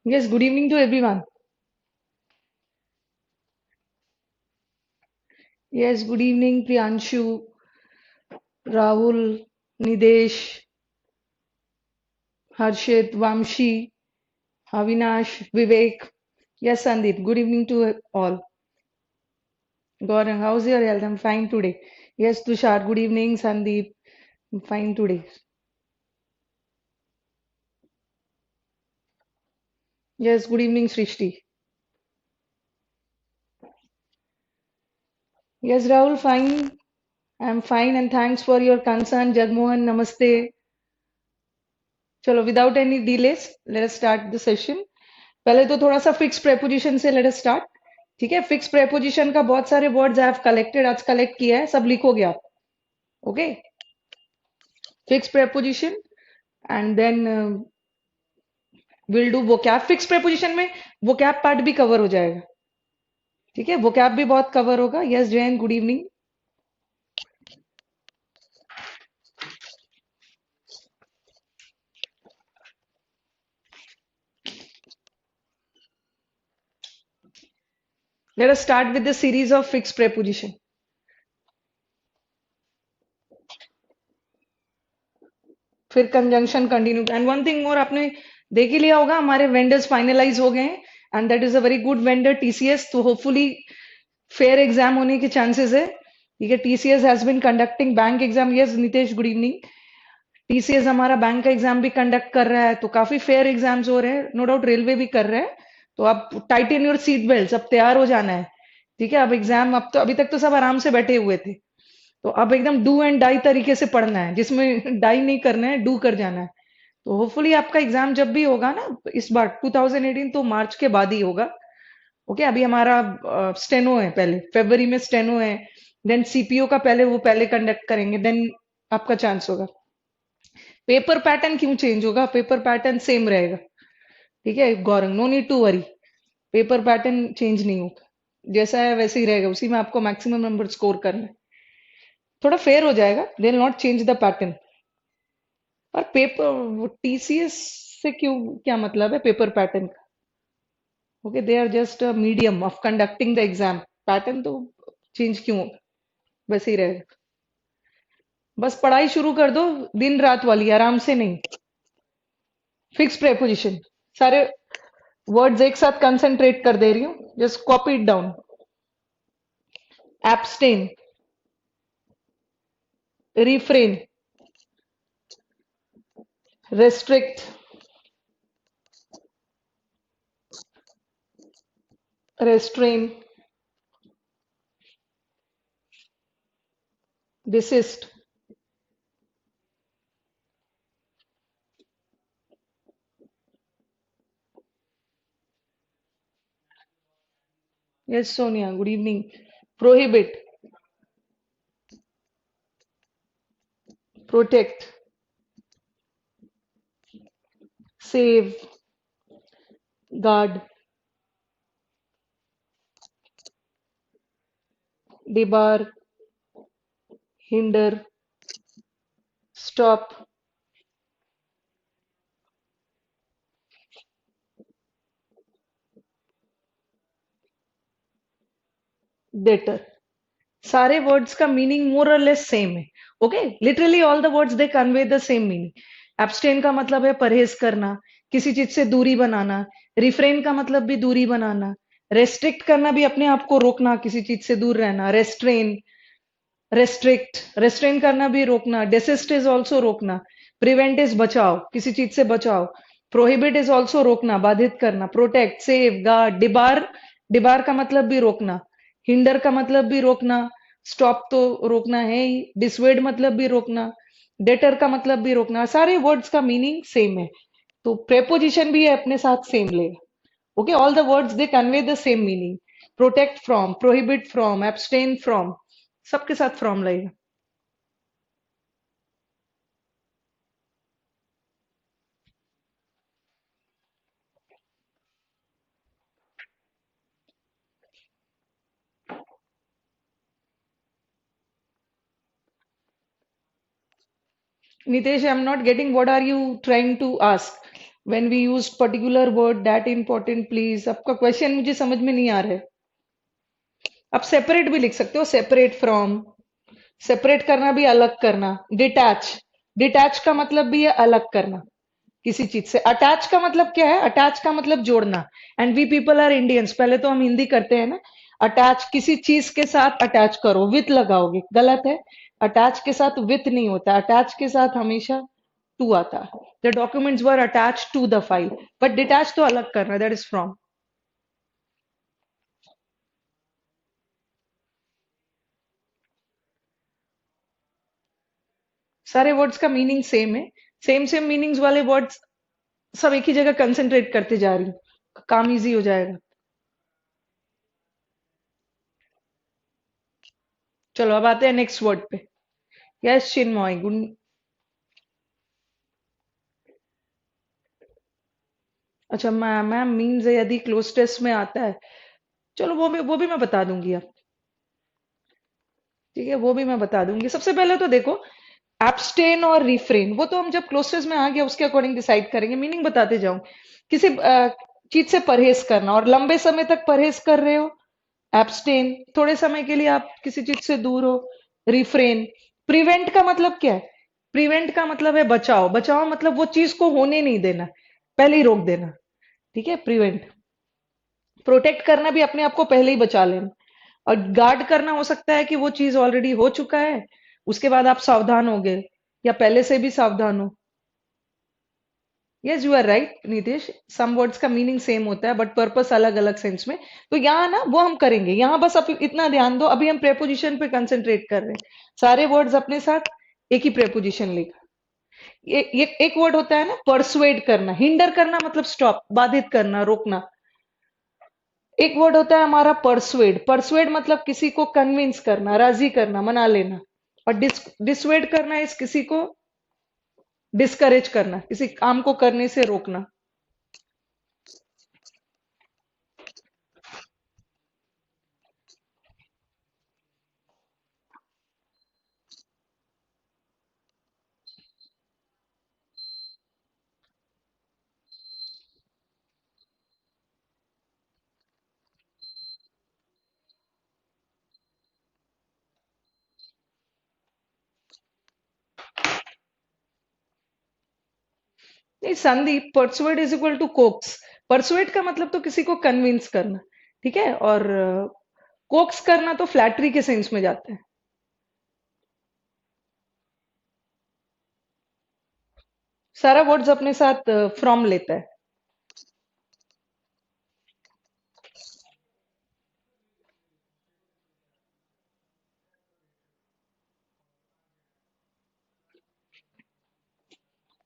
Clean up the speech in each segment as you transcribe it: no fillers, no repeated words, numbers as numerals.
Yes, good evening to everyone. Yes, good evening, Priyanshu, Rahul, Nidesh, Harshit, Vamshi, Avinash, Vivek. Yes, Sandeep, good evening to all. Gaurang, how's your health? I'm fine today. Yes, Tushar, good evening, Sandeep. I'm fine today. Yes, good evening, Srishti. Yes, Rahul, fine. I'm fine and thanks for your concern. Jagmohan, namaste. चलो without any delays let us start the session. पहले तो थोड़ा सा fix preposition से let us start. ठीक है, fix preposition का बहुत सारे वर्ड्स आई हैव कलेक्टेड, आज कलेक्ट किया है, सब लिखोगे आप. Okay, fix preposition and then will do vocab. Fix preposition में वोकैब पार्ट भी कवर हो जाएगा. ठीक है, वोकैब भी बहुत कवर होगा. Yes Jain, good evening. Let us start with the series of fix preposition. फिर conjunction continue. And one thing more, आपने देख ही लिया होगा हमारे वेंडर्स फाइनलाइज हो गए हैं and that is a very good vendor TCS. तो होपफुली फेयर एग्जाम होने के चांसेस है. ठीक है, TCS has been conducting bank exam. Yes Nitesh, good evening. TCS हमारा बैंक का एग्जाम भी कंडक्ट कर रहा है, तो काफी फेयर एग्जाम्स हो रहे हैं. नो डाउट रेलवे भी कर रहा है. तो आप टाइटन योर सीट बेल्ट, अब तैयार हो जाना है. ठीक है, अब एग्जाम, अब तो अभी तक तो सब आराम से बैठे हुए थे, तो अब एकदम डू एंड डाई तरीके से पढ़ना है, जिसमें डाई नहीं करना है, डू कर जाना है. तो होपफुली आपका एग्जाम जब भी होगा ना इस बार 2018, तो मार्च के बाद ही होगा. ओके, अभी हमारा स्टेनो है, पहले फरवरी में स्टेनो है. देन सीपीओ का पहले वो पहले कंडक्ट करेंगे, देन आपका चांस होगा. पेपर पैटर्न क्यों चेंज होगा? पेपर पैटर्न सेम रहेगा. ठीक है Gaurang, no need to worry. Paper pattern change नहीं होगा, जैसा है वैसे ही रहेगा, उसी में आपको मैक्सिमम नंबर स्कोर करना है. थोड़ा फेयर हो जाएगा, they will not change the pattern. और पेपर टीसीएस से क्यों, क्या मतलब है पेपर पैटर्न का? Okay, they are just a medium of conducting the exam. Pattern तो चेंज क्यों होगा, वैसे ही रहेगा. बस पढ़ाई शुरू कर दो, दिन रात वाली, आराम से नहीं. फिक्स प्रेपोजिशन, सारे वर्ड्स एक साथ कंसंट्रेट कर दे रही हूँ, just copy it down. Abstain, refrain, restrict, restrain, desist. Yes Sonia, good evening. Prohibit, protect, save, guard, debar, hinder, stop, deter. सारे वर्ड्स का मीनिंग मोर और लेस सेम है. Okay, literally all the words they convey the same meaning. Abstain का मतलब है परहेज करना, किसी चीज से दूरी बनाना. रिफ्रेन का मतलब भी दूरी बनाना. रेस्ट्रिक्ट करना भी अपने आप को रोकना, किसी चीज से दूर रहना. रेस्ट्रेन, रेस्ट्रिक्ट, रेस्ट्रेन करना भी रोकना. डेसिस्ट इज ऑल्सो रोकना. प्रिवेंट इज बचाओ, किसी चीज से बचाओ. प्रोहिबिट इज ऑल्सो रोकना, बाधित करना. Protect, save, guard. Debar, debar का मतलब भी रोकना. हिंडर का मतलब भी रोकना. स्टॉप तो रोकना है ही. डिसवेड मतलब भी रोकना. डेटर का मतलब भी रोकना. सारे वर्ड्स का मीनिंग सेम है, तो प्रेपोजिशन भी अपने साथ सेम लेगा. Okay, all the words they convey the same meaning. Protect from, prohibit from, abstain from, सबके साथ फ्रॉम लगेगा. Nitesh, I'm not getting what are you trying to ask. When we use particular word that important please, आपका question मुझे समझ में नहीं आ रहा है। आप सेपरेट भी लिख सकते हो, सेपरेट फ्रॉम, सेपरेट करना भी अलग करना। डिटैच, डिटैच का मतलब भी है अलग करना किसी चीज से। अटैच का मतलब क्या है? अटैच का मतलब जोड़ना। And we people are Indians, पहले तो हम हिंदी करते हैं ना। अटैच किसी चीज के साथ अटैच करो, विथ लगाओगे, गलत है। अटैच के साथ विथ नहीं होता, अटैच के साथ हमेशा टू आता है। The documents were attached to the file, but detach तो अलग करना, दैट इज फ्रॉम। सारे वर्ड्स का मीनिंग सेम है। सेम सेम मीनिंग्स वाले वर्ड्स सब एक ही जगह कंसेंट्रेट करते जा रही हूँ, काम इजी हो जाएगा। चलो अब आते हैं नेक्स्ट वर्ड पे। यस चिन्मय, गुड। अच्छा मैम, मैम मीन्स यदि क्लोज टेस्ट में आता है, चलो वो भी मैं बता दूंगी अब। ठीक है, वो भी मैं बता दूंगी। सबसे पहले तो देखो, एब्स्टेन और रिफ्रेन, वो तो हम जब क्लोज टेस्ट में आ गया उसके अकॉर्डिंग डिसाइड करेंगे। मीनिंग बताते जाऊं, किसी चीज से परहेज करना, और लंबे समय तक परहेज कर रहे हो, एब्स्टेन। थोड़े समय के लिए आप किसी चीज से दूर हो, रिफ्रेन। प्रिवेंट का मतलब क्या है? प्रिवेंट का मतलब है बचाओ, बचाओ मतलब वो चीज को होने नहीं देना, पहले ही रोक देना। ठीक है, प्रिवेंट। प्रोटेक्ट करना भी अपने आप को पहले ही बचा लेना। और गार्ड करना हो सकता है कि वो चीज ऑलरेडी हो चुका है, उसके बाद आप सावधान हो गए, या पहले से भी सावधान हो। Yes you are right Nitesh, some words का मीनिंग सेम होता है बट पर्पस अलग अलग सेंस में। तो यहाँ ना वो हम करेंगे, यहाँ बस आप इतना ध्यान दो, अभी हम प्रेपोजिशन पे कंसंट्रेट कर रहे हैं। सारे वर्ड्स अपने साथ एक ही प्रेपोजिशन लेगा। ये एक वर्ड होता है ना परसुएड करना, हिंडर करना मतलब स्टॉप, बाधित करना, रोकना। एक वर्ड होता है हमारा परसुएड, परसुएड मतलब किसी को कन्विंस करना, राजी करना, मना लेना। और डिसवेड करना इस किसी को डिस्करेज करना, किसी काम को करने से रोकना। नहीं Sandeep, persuade is equal to coax. Persuade का मतलब तो किसी को कन्विंस करना, ठीक है। और कोक्स करना तो फ्लैटरी के सेंस में जाता है। सारा वर्ड्स अपने साथ फ्रॉम लेता है।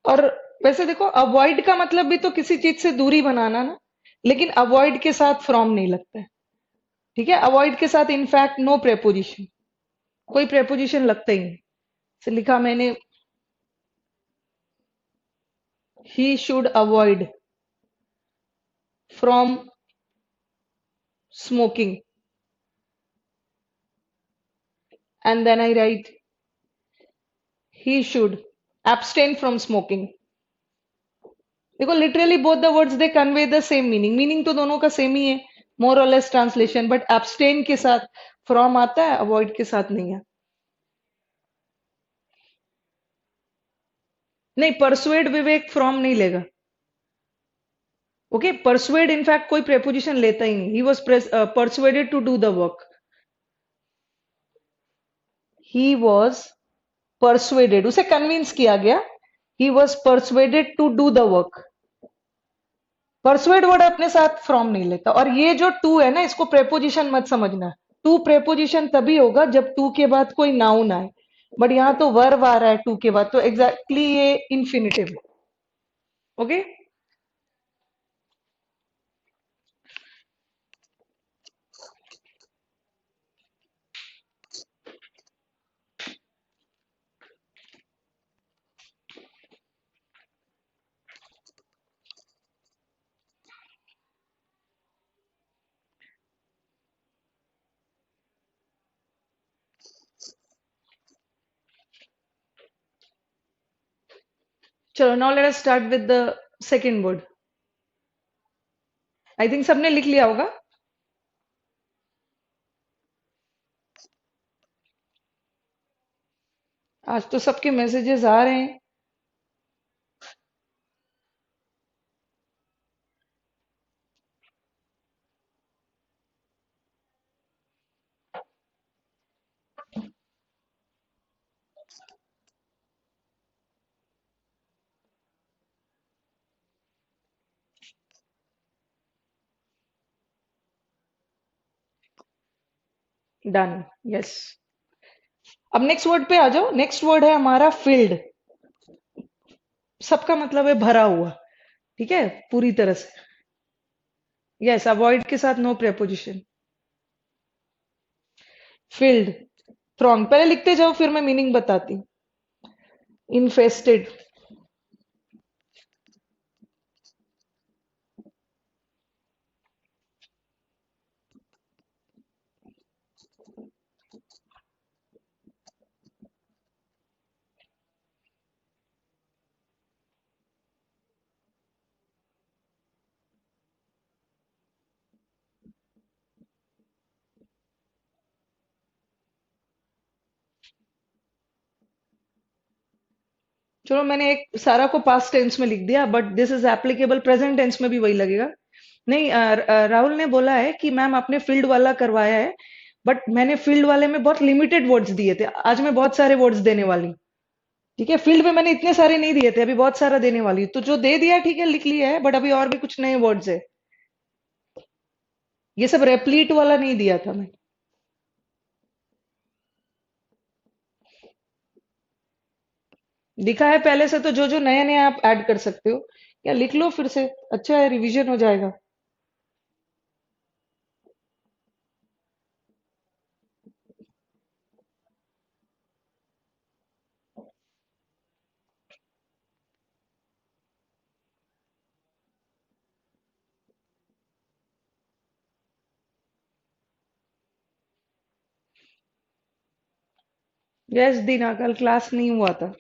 और वैसे देखो, अवॉइड का मतलब भी तो किसी चीज से दूरी बनाना ना, लेकिन अवॉइड के साथ फ्रॉम नहीं लगता है। ठीक है, अवॉइड के साथ इनफैक्ट नो प्रेपोजिशन, कोई प्रेपोजिशन लगता ही नहीं। से लिखा मैंने, he should avoid from smoking, and then I write he should abstain from smoking. देखो literally both the words they convey the same meaning, meaning तो दोनों का सेम ही है, मोर और लेस ट्रांसलेशन, बट abstain के साथ फ्रॉम आता है, अवॉइड के साथ नहीं है। नहीं, परसुएड विवेक फ्रॉम नहीं लेगा। ओके, परसुएड इनफैक्ट कोई प्रेपोजिशन लेता ही नहीं। He was persuaded to do the work, he was persuaded, उसे कन्विंस किया गया। He was persuaded to do the work. Persuade word अपने साथ फ्रॉम नहीं लेता। और ये जो टू है ना, इसको प्रेपोजिशन मत समझना। टू प्रेपोजिशन तभी होगा जब टू के बाद कोई नाउन आए, बट यहाँ तो वर्ब आ रहा है टू के बाद, तो एग्जैक्टली ये इंफिनिटिव है। ओके, चलो now let us start with the second word. I think सबने लिख लिया होगा। आज तो सबके मैसेजेस आ रहे हैं। डन। यस। अब नेक्स्ट वर्ड पे आ जाओ। नेक्स्ट वर्ड है हमारा फील्ड। सबका मतलब है भरा हुआ। ठीक है, पूरी तरह से। यस, अवॉइड के साथ नो प्रेपोजिशन। Field, throng. पहले लिखते जाओ, फिर मैं मीनिंग बताती हूँ। इन्फेस्टेड। चलो, मैंने एक सारा को पास्ट टेंस में लिख दिया, but this is applicable present tense में भी वही लगेगा। नहीं, राहुल ने बोला है कि मैम आपने फील्ड वाला करवाया है, बट मैंने फील्ड वाले में बहुत लिमिटेड वर्ड्स दिए थे। आज मैं बहुत सारे वर्ड्स देने वाली हूँ। ठीक है, फील्ड में मैंने इतने सारे नहीं दिए थे, अभी बहुत सारा देने वाली हूँ। तो जो दे दिया ठीक है, लिख लिया है, बट अभी और भी कुछ नए वर्ड्स है। ये सब रेप्लीट वाला नहीं दिया था मैं। लिखा है पहले से, तो जो जो नए नए आप ऐड कर सकते हो, या लिख लो फिर से। अच्छा है, रिवीजन हो जाएगा। यस दीना, कल क्लास नहीं हुआ था।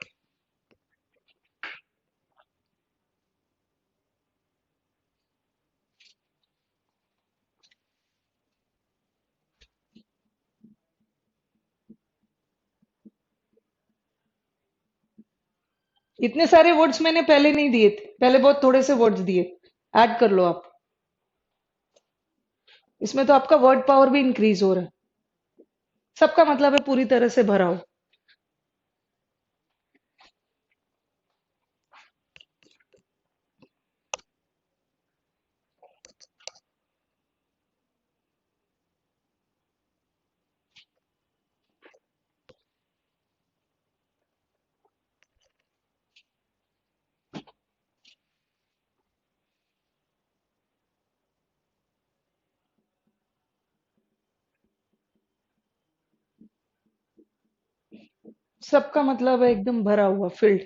इतने सारे वर्ड्स मैंने पहले नहीं दिए थे, पहले बहुत थोड़े से वर्ड्स दिए। ऐड कर लो आप। इसमें तो आपका वर्ड पावर भी इंक्रीज हो रहा है। सबका मतलब है पूरी तरह से भरा हो। सबका मतलब है एकदम भरा हुआ, फिल्ड।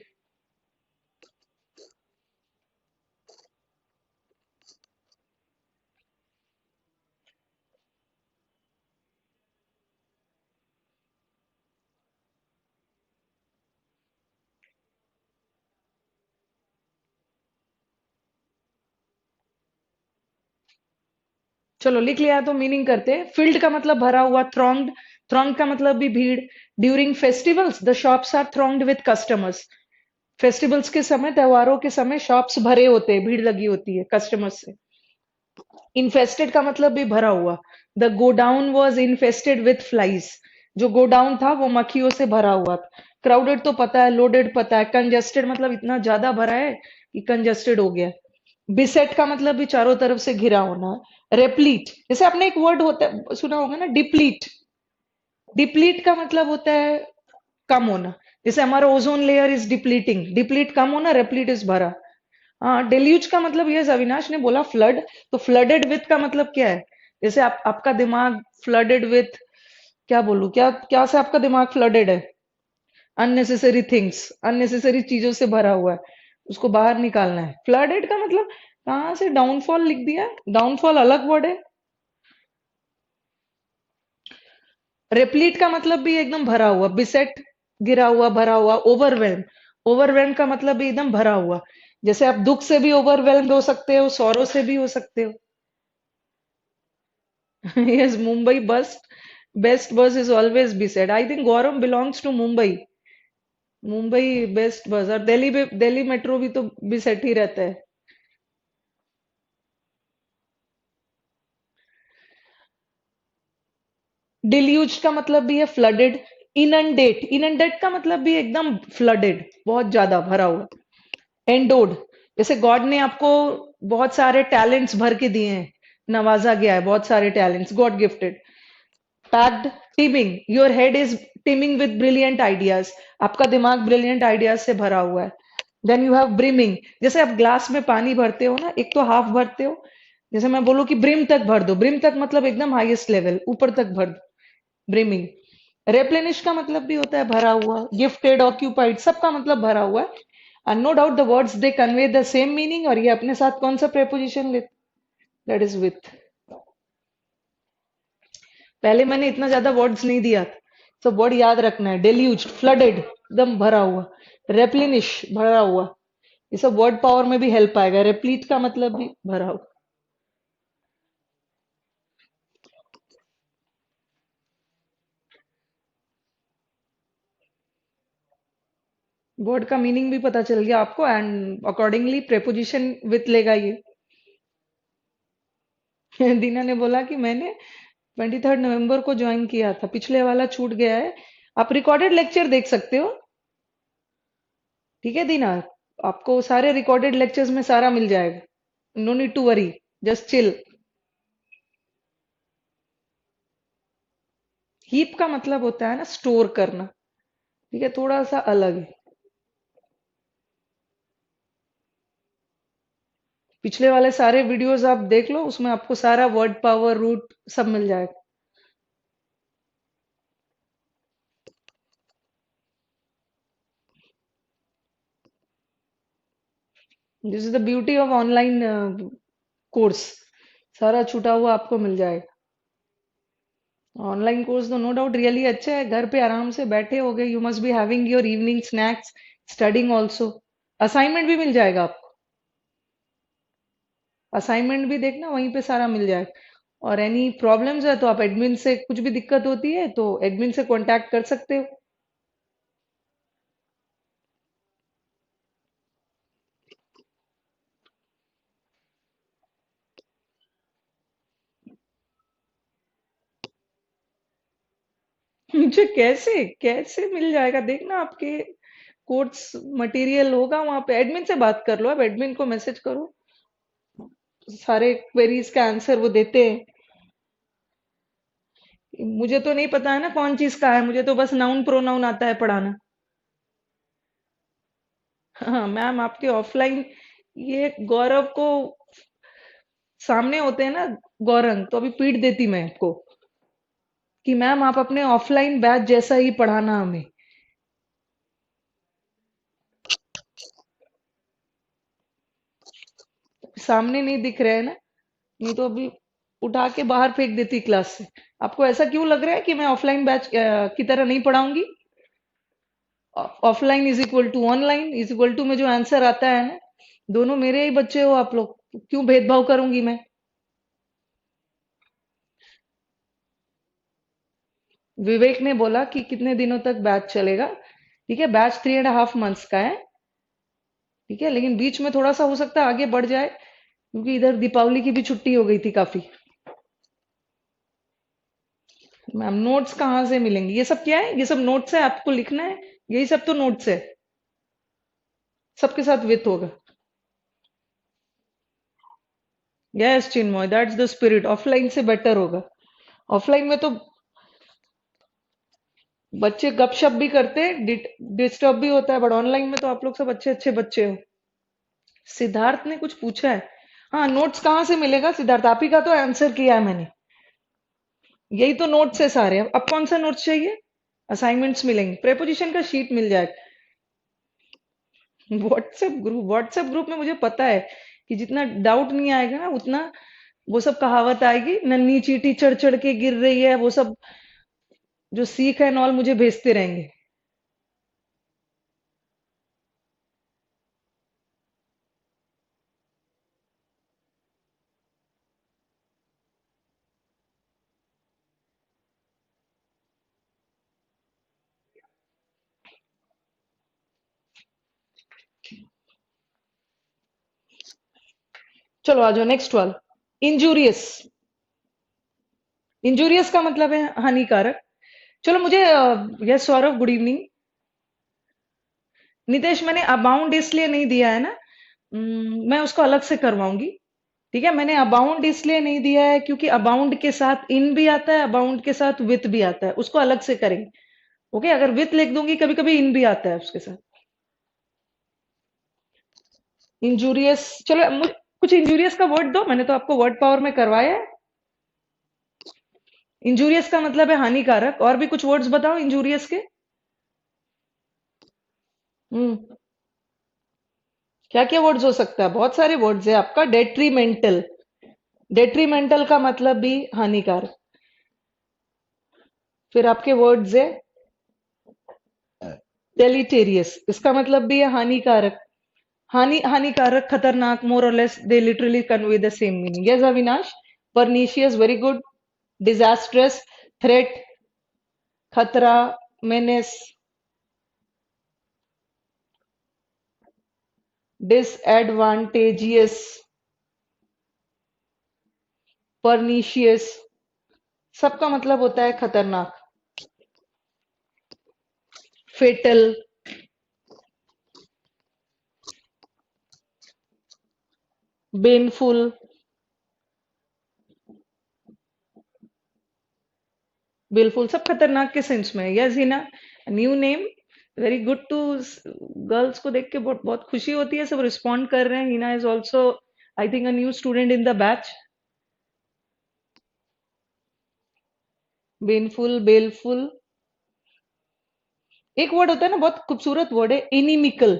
चलो, लिख लिया तो मीनिंग करते हैं। फील्ड का मतलब भरा हुआ, थ्रॉन्ग्ड। थ्रॉन्ग का मतलब भी भीड़। During festivals the shops are thronged with customers. Festivals के समय, त्योहारों के समय शॉप्स भरे होते हैं, भीड़ लगी होती है कस्टमर्स से। इन्फेस्टेड का मतलब भी भरा हुआ। The godown was infested with flies. जो गोडाउन था वो मक्खियों से भरा हुआ था। क्राउडेड तो पता है, लोडेड पता है, कंजेस्टेड मतलब इतना ज्यादा भरा है कि कंजेस्टेड हो गया। बिसेट का मतलब भी चारों तरफ से घिरा होना। रेप्लीट, जैसे आपने एक वर्ड होता है सुना होगा ना, डिप्लीट। डिप्लीट का मतलब होता है कम होना। जैसे हमारा ozone layer is depleting, deplete कम होना, रेप्लीट इज भरा। हाँ, डेल्यूज का मतलब ये अविनाश ने बोला फ्लड। तो फ्लडेड विथ का मतलब क्या है? जैसे आपका दिमाग फ्लडेड विथ, क्या बोलूं, क्या क्या से आपका दिमाग फ्लडेड है? अननेसेसरी थिंग्स, अननेसेसरी चीजों से भरा हुआ है, उसको बाहर निकालना है। फ्लडेड का मतलब कहाँ से डाउनफॉल लिख दिया। डाउनफॉल अलग वर्ड है। रेप्लीट का मतलब भी एकदम भरा हुआ। बिसेट गिरा हुआ, भरा हुआ। ओवरवेल्म, ओवरवेल्म का मतलब भी एकदम भरा हुआ। जैसे आप दुख से भी ओवरवेल्म्ड हो सकते हो, सौरो से भी हो सकते हो। Yes, Mumbai best bus is always be said. I think Gaurav belongs to Mumbai. Mumbai best बस, और दिल्ली भी, दिल्ली मेट्रो भी तो बिसेट ही रहता है। डिल्यूज का मतलब भी है फ्लडेड। इनंडेट, इनंडेट का मतलब भी एकदम फ्लडेड, बहुत ज्यादा भरा हुआ। एंडोड, जैसे गॉड ने आपको बहुत सारे टैलेंट्स भर के दिए हैं, नवाजा गया है बहुत सारे talents, God gifted. Packed, teeming, your head is teeming with brilliant ideas, आपका दिमाग ब्रिलियंट आइडियाज से भरा हुआ है। देन यू हैव ब्रिमिंग, जैसे आप ग्लास में पानी भरते हो ना, एक तो हाफ भरते हो, जैसे मैं बोलूं कि ब्रिम तक भर दो, ब्रिम तक मतलब एकदम हाईएस्ट लेवल, ऊपर तक भर दो, ब्रिमिंग। रेप्लेनिश का मतलब भी होता है भरा हुआ, गिफ्टेड, ऑक्यूपाइड, सबका मतलब भरा हुआ है। And no doubt the words they convey the same meaning, और ये अपने साथ कौन सा प्रेपोजिशन ले, दैट इज विथ। पहले मैंने इतना ज्यादा वर्ड्स नहीं दिया था, तो वर्ड याद रखना है। डेल्यूज, फ्लडेड, एकदम भरा हुआ। रेप्लिनिश, भरा हुआ। ये सब वर्ड पावर में भी हेल्प आएगा। रेप्लीट का मतलब भी भरा हुआ। वर्ड का मीनिंग भी पता चल गया आपको, एंड अकॉर्डिंगली प्रेपोजिशन विथ लेगा ये। दीना ने बोला कि मैंने 23 नवंबर को ज्वाइन किया था, पिछले वाला छूट गया है। आप रिकॉर्डेड लेक्चर देख सकते हो, ठीक है दीना? आपको सारे रिकॉर्डेड लेक्चर्स में सारा मिल जाएगा, no need to worry, just chill. Heap का मतलब होता है ना स्टोर करना, ठीक है, थोड़ा सा अलग है। पिछले वाले सारे वीडियोस आप देख लो, उसमें आपको सारा वर्ड पावर, रूट सब मिल जाएगा। This is the beauty of online course, सारा छूटा हुआ आपको मिल जाएगा। ऑनलाइन कोर्स तो नो डाउट रियली अच्छा है, घर पे आराम से बैठे हो गए, you must be having your evening snacks, studying also. Assignment भी मिल जाएगा आपको, असाइनमेंट भी देखना वहीं पे सारा मिल जाएगा। और एनी प्रॉब्लम्स है तो आप एडमिन से, कुछ भी दिक्कत होती है तो एडमिन से कांटेक्ट कर सकते हो। मुझे कैसे कैसे मिल जाएगा, देखना आपके कोर्स मटेरियल होगा वहां पे, एडमिन से बात कर लो, आप एडमिन को मैसेज करो, सारे क्वेरीज का आंसर वो देते हैं। मुझे तो नहीं पता है ना कौन चीज का है, मुझे तो बस नाउन प्रोनाउन आता है पढ़ाना। हाँ मैम, आपके ऑफलाइन, ये गौरव को सामने होते हैं ना, गौरंग, तो अभी पीट देती मैं आपको कि मैम आप अपने ऑफलाइन बैच जैसा ही पढ़ाना हमें। सामने नहीं दिख रहे हैं ना, नहीं तो अभी उठा के बाहर फेंक देती क्लास से। आपको ऐसा क्यों लग रहा है कि मैं ऑफलाइन बैच की तरह नहीं पढ़ाऊंगी? Offline is equal to online, is equal to में जो आंसर आता है ना, दोनों मेरे ही बच्चे हो आप लोग, क्यों भेदभाव करूंगी मैं? विवेक ने बोला कि कितने दिनों तक बैच चलेगा, ठीक है, बैच 3.5 मंथ्स का है, ठीक है, लेकिन बीच में थोड़ा सा हो सकता है आगे बढ़ जाए, क्योंकि इधर दीपावली की भी छुट्टी हो गई थी काफी। मैम नोट्स कहाँ से मिलेंगे? ये सब क्या है? ये सब नोट्स है, आपको लिखना है, यही सब तो नोट्स है, सबके साथ विथ होगा। Yes Chinmay, that's the spirit, offline से बेटर होगा। ऑफलाइन में तो बच्चे गपशप भी करते हैं, डिस्टर्ब भी होता है, बट ऑनलाइन में तो आप लोग सब अच्छे अच्छे बच्चे हो। सिद्धार्थ ने कुछ पूछा है, हाँ नोट्स कहाँ से मिलेगा सिद्धार्थ? आप ही का तो आंसर किया है मैंने, यही तो नोट्स है सारे। अब कौन सा नोट्स चाहिए? असाइनमेंट्स मिलेंगे, प्रेपोजिशन का शीट मिल जाएगा। व्हाट्सएप ग्रुप में मुझे पता है कि जितना डाउट नहीं आएगा ना, उतना वो सब कहावत आएगी, नन्ही चींटी चढ़ चढ़ के गिर रही है, वो सब जो सीख है नॉल मुझे भेजते रहेंगे। चलो आ जाओ नेक्स्ट वाला। इंजूरियस। इंजूरियस का मतलब है हानिकारक। चलो मुझे yes Saurabh, good evening. Nitesh, मैंने अबाउंड इसलिए नहीं दिया है ना, मैं उसको अलग से करवाऊंगी। ठीक है, मैंने अबाउंड इसलिए नहीं दिया है क्योंकि अबाउंड के साथ इन भी आता है, अबाउंड के साथ विथ भी आता है, उसको अलग से करेंगे। ओके, अगर विथ लिख दूंगी कभी कभी इन भी आता है उसके साथ। इंजूरियस, चलो कुछ इंजूरियस का वर्ड दो, मैंने तो आपको वर्ड पावर में करवाया है। इंजूरियस का मतलब है हानिकारक, और भी कुछ वर्ड्स बताओ इंजूरियस के। हम्म क्या क्या वर्ड्स हो सकता है? बहुत सारे वर्ड्स है आपका। डेट्रीमेंटल। डेट्रीमेंटल का मतलब भी हानिकारक। फिर आपके वर्ड्स है डेलिटेरियस, इसका मतलब भी है हानिकारक। हानिकारक, खतरनाक, मोर और less they literally convey the same meaning. Yes Avinash. Pernicious, very good. Disastrous, threat, खतरा, मेनेस। डिसएडवांटेजियस, परनीशियस, सबका मतलब होता है खतरनाक। फेटल, बेनफुल। बिल्कुल, सब खतरनाक के सेंस में। Yes Hina, new name, very good too. Girls को देख के बहुत बहुत खुशी होती है, सब रिस्पॉन्ड कर रहे हैं। Hina is also I think a new student in the batch. Baneful, baleful. एक वर्ड होता है ना, बहुत खूबसूरत वर्ड है, इनिमिकल।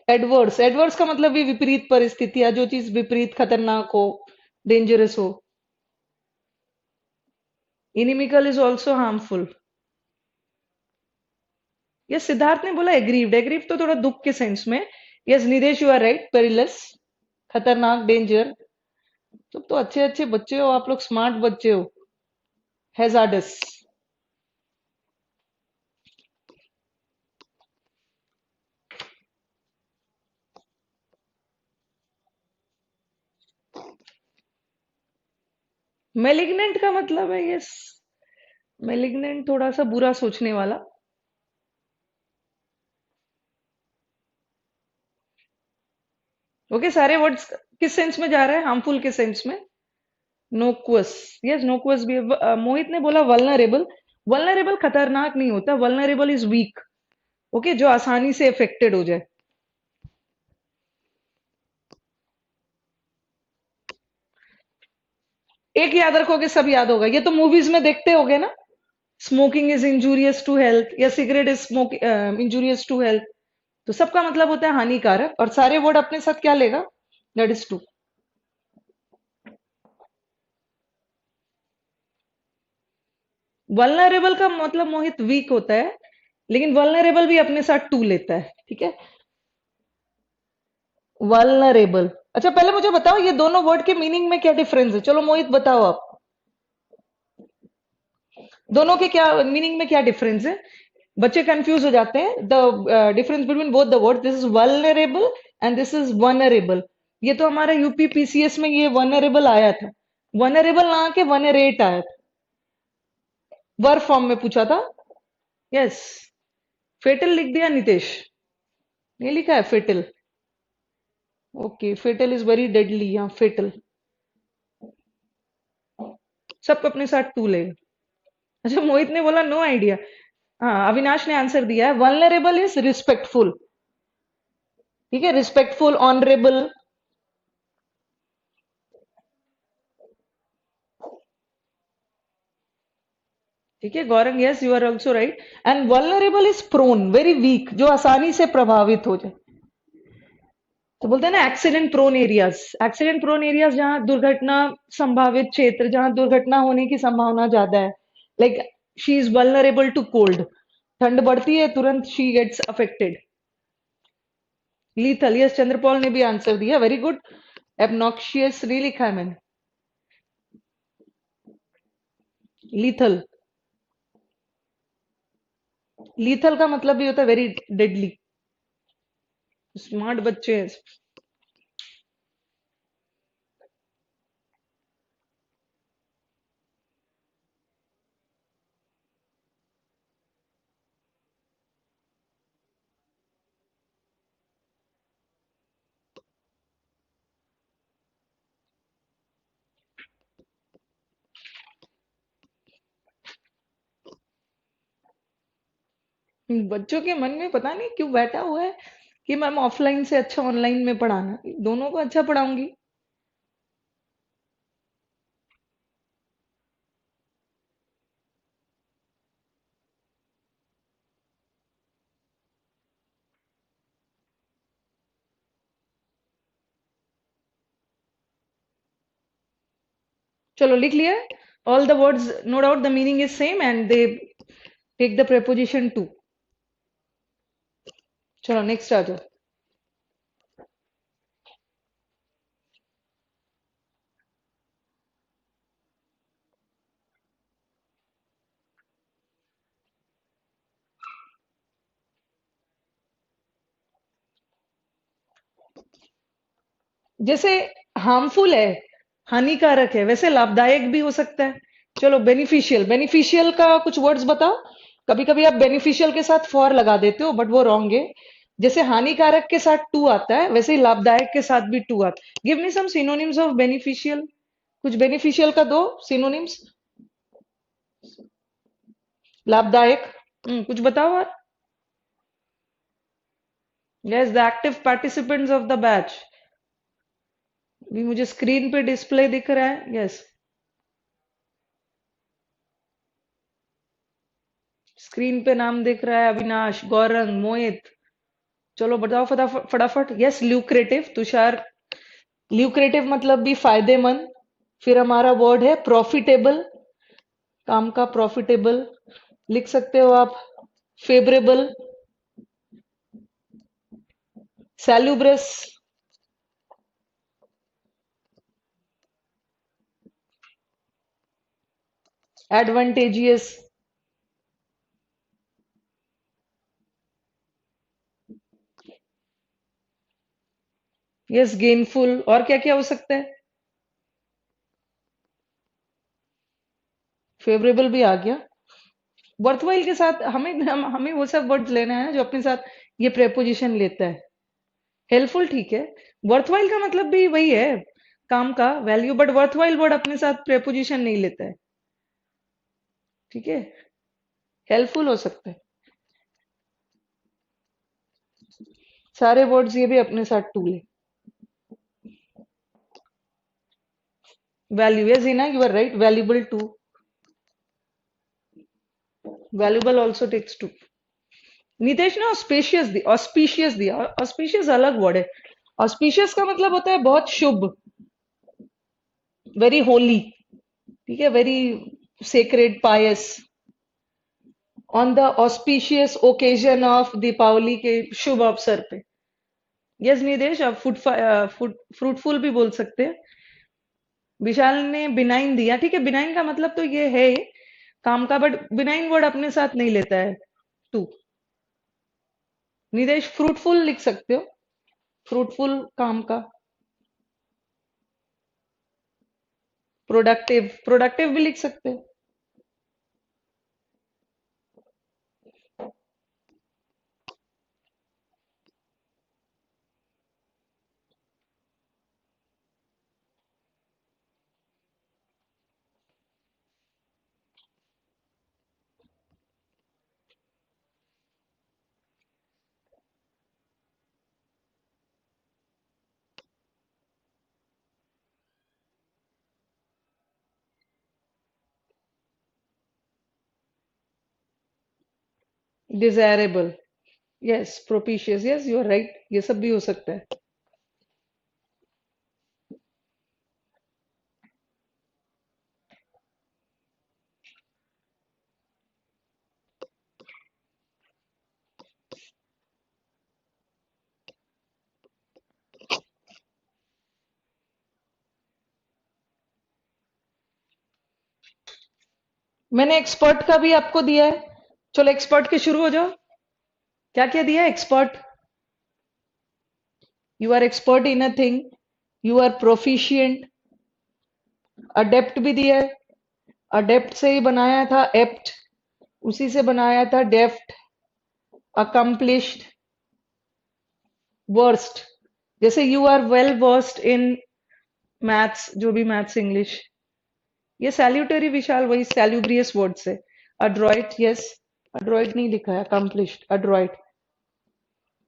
एडवर्स, एडवर्स का मतलब भी विपरीत परिस्थितियां, जो चीज विपरीत, खतरनाक हो, डेंजरस हो। Inimical is also harmful. Yes, Siddharth ने बोला एग्रीव्ड। एग्रीव तो थोड़ा दुख के सेंस में। यस निदेश, यू आर राइट, पेरिलस, खतरनाक, डेंजर। तुम तो अच्छे अच्छे बच्चे हो, आप लोग स्मार्ट बच्चे हो। हैजार्डस। मेलिग्नेंट का मतलब है यस, मेलिग्नेंट थोड़ा सा बुरा सोचने वाला। ओके, सारे वर्ड्स किस सेंस में जा रहे हैं? हार्मफुल के सेंस में। नोक्वस, यस नोक्वस भी है। मोहित ने बोला वल्नरेबल। वल्नरेबल खतरनाक नहीं होता, वल्नरेबल इज वीक। ओके, जो आसानी से अफेक्टेड हो जाए। एक याद रखोगे सब याद होगा, ये तो मूवीज में देखते होगे ना। Smoking is injurious to health, या cigarette is injurious to health. तो सबका मतलब होता है हानिकारक, और सारे वर्ड अपने साथ क्या लेगा? That is to. वल्नरेबल का मतलब मोहित वीक होता है, लेकिन वल्नरेबल भी अपने साथ टू लेता है। ठीक है, वल्नरेबल। अच्छा, पहले मुझे बताओ ये दोनों वर्ड के मीनिंग में क्या डिफरेंस है? चलो मोहित बताओ आप, दोनों के क्या मीनिंग में क्या डिफरेंस है? बच्चे कंफ्यूज हो जाते हैं। The difference between both the word, this is vulnerable and this is vulnerable. ये तो हमारा यूपी पीसीएस में ये वनरेबल आया था। वनरेबल ना आके वनरेट आया था, वर्ब फॉर्म में पूछा था। यस। फेटल लिख दिया नितेश? नहीं लिखा है fatal? Okay, fatal is very deadly, यहाँ फेटल। सब अपने साथ टू लेगा। अच्छा, मोहित ने बोला नो आइडिया। हाँ, अविनाश ने आंसर दिया है, वल्नरेबल इज रिस्पेक्टफुल। ठीक है, रिस्पेक्टफुल, ऑनरेबल। ठीक है Gaurang, yes you are also right. And vulnerable is prone, very weak, जो आसानी से प्रभावित हो जाए। तो बोलते हैं ना accident prone areas. Accident prone areas जहां दुर्घटना संभावित क्षेत्र, जहां दुर्घटना होने की संभावना ज्यादा है। Like she is vulnerable to cold, ठंड बढ़ती है तुरंत she gets affected. Lethal, yes Chandrapal ने भी आंसर दिया, वेरी गुड। एबनॉक्शियस नहीं लिखा है मैंने। लीथल, लीथल का मतलब भी होता है वेरी डेडली। स्मार्ट बच्चे हैं। बच्चों के मन में पता नहीं क्यों बैठा हुआ है कि मैम ऑफलाइन से अच्छा ऑनलाइन में पढ़ाना, दोनों को अच्छा पढ़ाऊंगी। चलो लिख लिया। All the words no doubt the meaning is same and they take the preposition too. चलो नेक्स्ट आ जाओ। जैसे हार्मफुल है, हानिकारक है, वैसे लाभदायक भी हो सकता है। चलो बेनिफिशियल, बेनिफिशियल का कुछ वर्ड्स बताओ। कभी कभी आप बेनिफिशियल के साथ फॉर लगा देते हो बट वो रॉन्ग है। जैसे हानिकारक के साथ टू आता है वैसे ही लाभदायक के साथ भी टू आता है। Give me some synonyms of beneficial. कुछ बेनिफिशियल का दो सिनोनिम्स। लाभदायक। कुछ बताओ और। Yes, the active participants of the batch. भी मुझे स्क्रीन पे डिस्प्ले दिख रहा है। यस, स्क्रीन पे नाम दिख रहा है, अविनाश, गौरंग, मोहित। चलो बताओ फटाफट फटाफट। Yes, lucrative, Tushar. ल्यूक्रेटिव मतलब भी फायदेमंद। फिर हमारा वर्ड है प्रॉफिटेबल, काम का प्रॉफिटेबल लिख सकते हो आप। Favourable, salubrious, advantageous. Yes, gainful. और क्या क्या हो सकता है? फेवरेबल भी आ गया। वर्थवाइल के साथ हमें वो सब वर्ड्स लेना है जो अपने साथ ये प्रेपोजिशन लेता है। हेल्पफुल ठीक है। वर्थवाइल का मतलब भी वही है, काम का वैल्यू, बट वर्थवाइल वर्ड अपने साथ प्रेपोजिशन नहीं लेता है। ठीक है, हेल्पफुल हो सकता है। सारे वर्ड्स ये भी अपने साथ टू ले। Value, yes Jeena, you are right, valuable too. Valuable also takes to. Nitesh ने ऑस्पिशियस दी, ऑस्पिशियस दिया। ऑस्पिशियस अलग वर्ड है। ऑस्पिशियस का मतलब होता है बहुत शुभ, वेरी होली। ठीक है, very sacred, pious. On the auspicious occasion of Deepawali के शुभ अवसर पे। यस निदेश, आप फ्रूटफुल भी बोल सकते हैं। विशाल ने बिनाइन दिया। ठीक है, बिनाइन का मतलब तो ये है काम का, बट बिनाइन वर्ड अपने साथ नहीं लेता है टू। निदेश फ्रूटफुल लिख सकते हो, फ्रूटफुल काम का। प्रोडक्टिव, प्रोडक्टिव भी लिख सकते हो। Desirable, yes, propitious, yes you are right, ये सब भी हो सकता है। मैंने एक्सपर्ट का भी आपको दिया है। चलो एक्सपर्ट के शुरू हो जाओ। क्या क्या दिया है? Expert, you are expert in a thing, you are proficient. Adept भी दिया है। अडेप्ट से ही बनाया था एप्ट, उसी से बनाया था डेफ्ट, अकम्पलिश्ड, वर्स्ट। जैसे you are well versed in maths, जो भी मैथ्स इंग्लिश। ये सैल्यूटरी विशाल, वही सैल्यूब्रियस वर्ड से। Adroit, yes. अड्रॉइट नहीं लिखा है, अकम्प्लिश्ड, अड्रॉइट।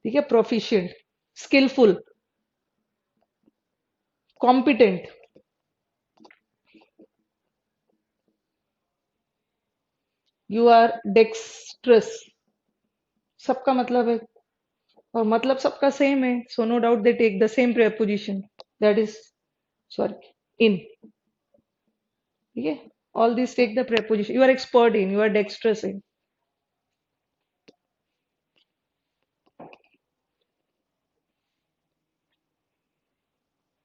ठीक है, proficient, skilful, competent, you are dexterous, सबका मतलब है, और मतलब सबका सेम है, so no doubt they take the same preposition, that is, sorry, in. ठीक है, all this take the preposition, you are expert in, you are dexterous in.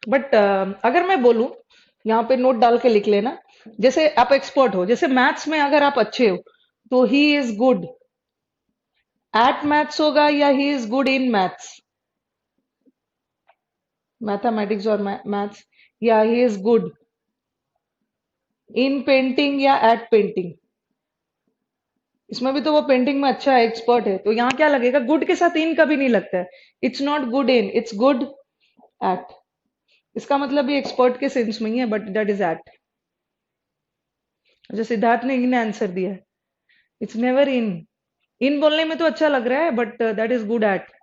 But अगर मैं बोलूं, यहाँ पे नोट डाल के लिख लेना, जैसे आप एक्सपर्ट हो, जैसे मैथ्स में अगर आप अच्छे हो तो he is good at maths होगा, या he is good in maths, mathematics और मैथ्स, या he is good in painting या एट पेंटिंग। इसमें भी तो वो पेंटिंग में अच्छा है, एक्सपर्ट है, तो यहाँ क्या लगेगा, गुड के साथ इन कभी नहीं लगता है। It's not good in, it's good at. इसका मतलब भी एक्सपर्ट के सेंस में ही है, बट दैट इज एट। जो सिद्धार्थ ने इन आंसर दिया है, इट्स नेवर इन। इन बोलने में तो अच्छा लग रहा है, but that is good at.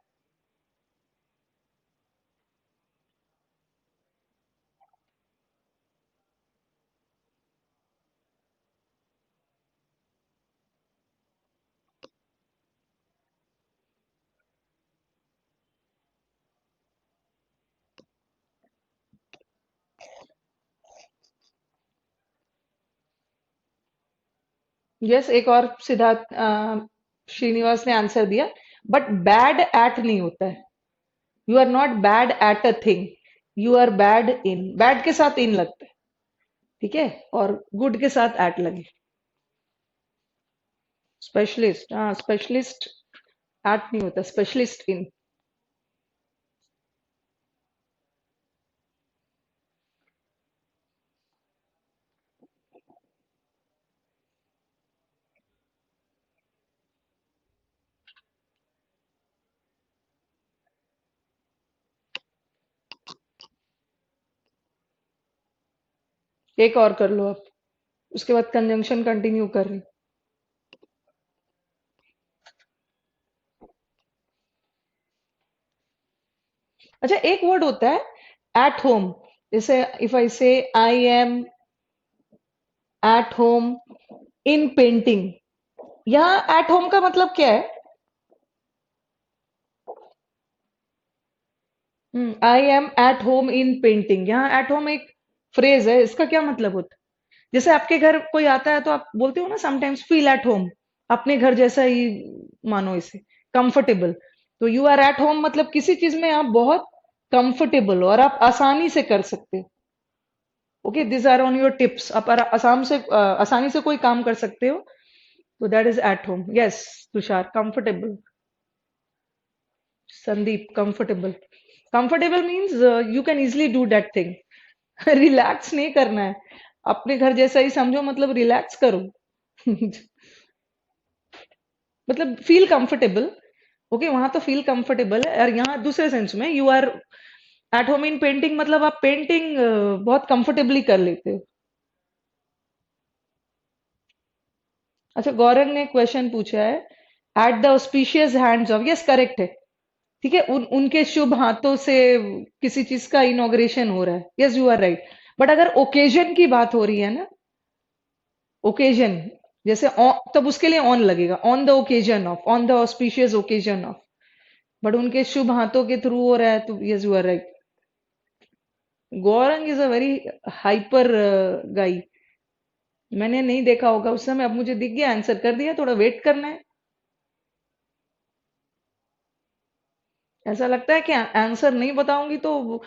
Yes, एक और सिद्धार्थ श्रीनिवास ने आंसर दिया, बट बैड एट नहीं होता है। You are not bad at a thing, you are bad in, bad के साथ इन लगता है। ठीक है, और गुड के साथ एट लगे। स्पेशलिस्ट, हाँ, स्पेशलिस्ट एट नहीं होता, स्पेशलिस्ट इन। एक और कर लो आप, उसके बाद कंजंक्शन कंटिन्यू कर रही। अच्छा, एक वर्ड होता है एट होम, जैसे इफ आई से I am eight home in painting, यहाँ एट होम का मतलब क्या है? I am eight home in painting, यहाँ एट होम एक फ्रेज है, इसका क्या मतलब होता है? जैसे आपके घर कोई आता है तो आप बोलते हो ना समटाइम्स, फील एट होम, अपने घर जैसा ही मानो इसे, कंफर्टेबल। तो यू आर एट होम मतलब किसी चीज में आप बहुत कंफर्टेबल हो और आप आसानी से कर सकते हो। Okay, this are on your tips, आप आसानी से कोई काम कर सकते हो, तो that is at home. Yes, Tushar, comfortable. Sandeep, comfortable, comfortable means you can easily do that thing. Relax नहीं करना है, अपने घर जैसा ही समझो, मतलब रिलैक्स करो। मतलब फील कंफर्टेबल। ओके, वहां तो फील कंफर्टेबल है, और यहाँ दूसरे सेंस में you are at home in painting, मतलब आप पेंटिंग बहुत कंफर्टेबली कर लेते हो। अच्छा, गौरंग ने क्वेश्चन पूछा है, at the auspicious hands of, yes correct है। ठीक है, उनके शुभ हाथों से किसी चीज का इनॉग्रेशन हो रहा है, yes you are right. But अगर ओकेजन की बात हो रही है ना, ओकेजन, जैसे तब उसके लिए ऑन लगेगा, on the occasion of, on the auspicious occasion of. But उनके शुभ हाथों के थ्रू हो रहा है, तो yes you are right. Gaurang is a very hyper guy. मैंने नहीं देखा होगा उस समय, अब मुझे दिख गया, आंसर कर दिया, थोड़ा वेट करना है। ऐसा लगता है कि आंसर नहीं बताऊंगी तो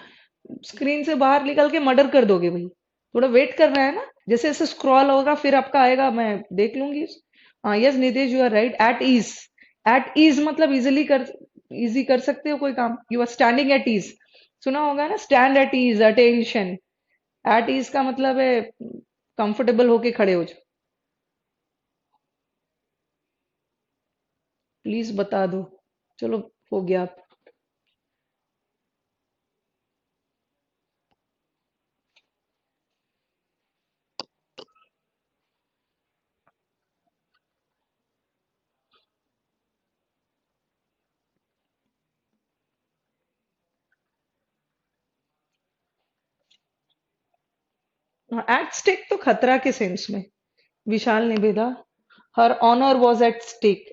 स्क्रीन से बाहर निकल के मर्डर कर दोगे भाई। थोड़ा वेट करना है ना, जैसे जैसे स्क्रॉल होगा फिर आपका आएगा, मैं देख लूंगी। हाँ, yes Nitesh, you are right, at ease. At ease मतलब इजी कर सकते हो कोई काम, you are standing at ease. सुना होगा ना, stand at ease, attention. At ease का मतलब है कंफर्टेबल होके खड़े हो जाओ। प्लीज बता दो। चलो, हो गया आप। एट स्टेक तो खतरा के सेंस में, Vishal Niveda, her honour was at stake.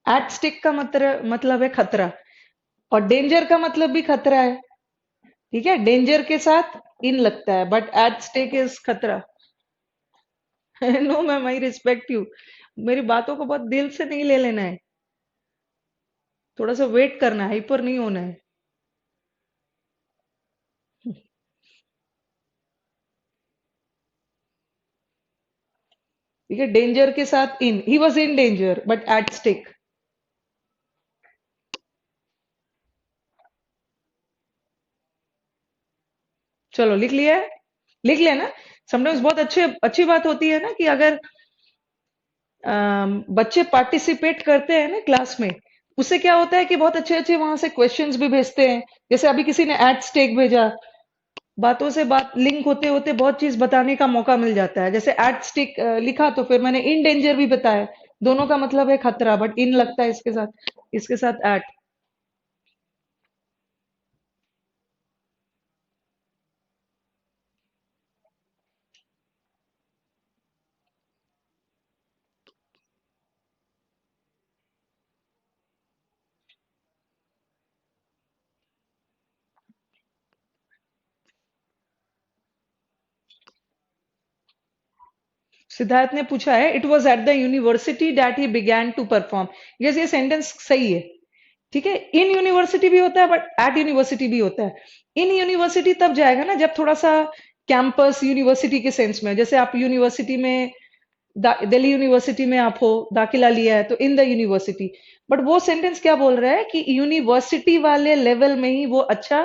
At stake का मतलब है खतरा, और डेंजर का मतलब भी खतरा है। ठीक है, डेंजर के साथ इन लगता है, बट एट स्टेक इज खतरा। No ma'am, I respect you. मेरी बातों को बहुत दिल से नहीं ले लेना है, थोड़ा सा वेट करना है, हाइपर नहीं होना है। ठीक है, डेंजर के साथ in, he was in danger but at stake. चलो लिख लिया है, लिख लिया ना। समटाइम्स बहुत अच्छी बात होती है ना कि अगर बच्चे पार्टिसिपेट करते हैं ना क्लास में, उससे क्या होता है कि बहुत अच्छे अच्छे वहां से क्वेश्चंस भी भेजते हैं। जैसे अभी किसी ने एट स्टेक भेजा, बातों से बात लिंक होते होते बहुत चीज बताने का मौका मिल जाता है। जैसे एट स्टेक लिखा तो फिर मैंने इन डेंजर भी बताया, दोनों का मतलब है खतरा, बट इन लगता है इसके साथ एट। सिद्धार्थ ने पूछा है, it was at the university that he began to perform. Yes, ये सेंटेंस सही है। ठीक है, इन यूनिवर्सिटी भी होता है बट एट यूनिवर्सिटी भी होता है। इन यूनिवर्सिटी तब जाएगा ना जब थोड़ा सा कैंपस यूनिवर्सिटी के सेंस में, जैसे आप यूनिवर्सिटी में दिल्ली यूनिवर्सिटी में आप हो, दाखिला लिया है तो इन द यूनिवर्सिटी। बट वो सेंटेंस क्या बोल रहा है कि यूनिवर्सिटी वाले लेवल में ही वो अच्छा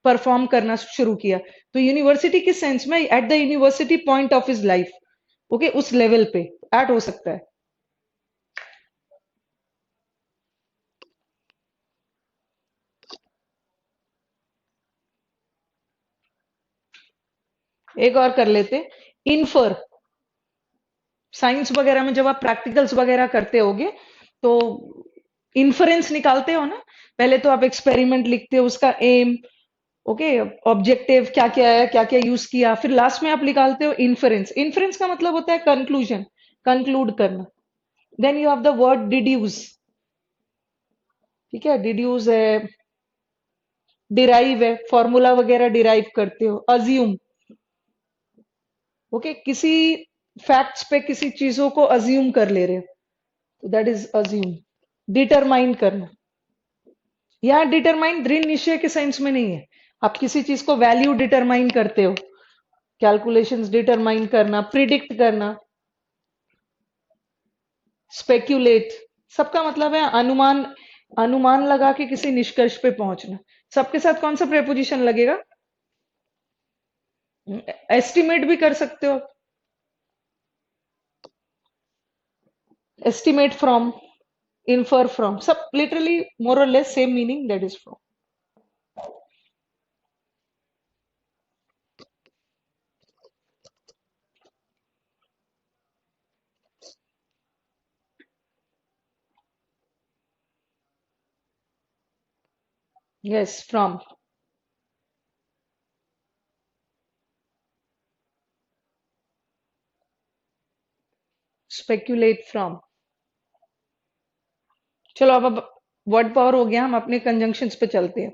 परफॉर्म करना शुरू किया। तो यूनिवर्सिटी किस सेंस में, eight the university point of his life. Okay, उस लेवल पे एट हो सकता है। एक और कर लेते, इन्फर। साइंस वगैरह में जब आप प्रैक्टिकल्स वगैरह करते होगे तो इन्फरेंस निकालते हो ना। पहले तो आप एक्सपेरिमेंट लिखते हो, उसका एम, ओके, ऑब्जेक्टिव क्या क्या है, क्या क्या यूज किया, फिर लास्ट में आप निकालते हो इन्फरेंस। इन्फरेंस का मतलब होता है कंक्लूजन, कंक्लूड करना। Then you have the word deduce. ठीक है, डिड्यूस है, डिराइव है, फॉर्मूला वगैरह डिराइव करते हो। अज्यूम, ओके, किसी फैक्ट्स पे किसी चीजों को अज्यूम कर ले रहे हो, दैट इज अज्यूम। डिटरमाइन करना, यहाँ डिटरमाइन दृढ़ निश्चय के सेंस में नहीं है। आप किसी चीज को वैल्यू डिटरमाइन करते हो, कैलकुलेशंस डिटरमाइन करना, प्रिडिक्ट करना। स्पेक्यूलेट, सबका मतलब है अनुमान, अनुमान लगा के किसी निष्कर्ष पे पहुंचना। सबके साथ कौन सा प्रेपोजिशन लगेगा? एस्टिमेट भी कर सकते हो, एस्टिमेट फ्रॉम, इन्फर फ्रॉम, सब लिटरली मोर और less same meaning, that is from. Yes, from. Speculate from. चलो अब वर्ड पावर हो गया, हम अपने कंजंक्शंस पे चलते हैं।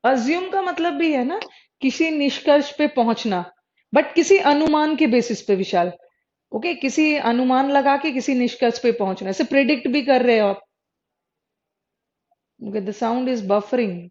अज्यूम का मतलब भी है ना किसी निष्कर्ष पे पहुंचना, बट किसी अनुमान के बेसिस पे, विशाल। ओके, किसी अनुमान लगा के किसी निष्कर्ष पे पहुंचना, ऐसे प्रिडिक्ट भी कर रहे हो आप। Okay, the sound is buffering.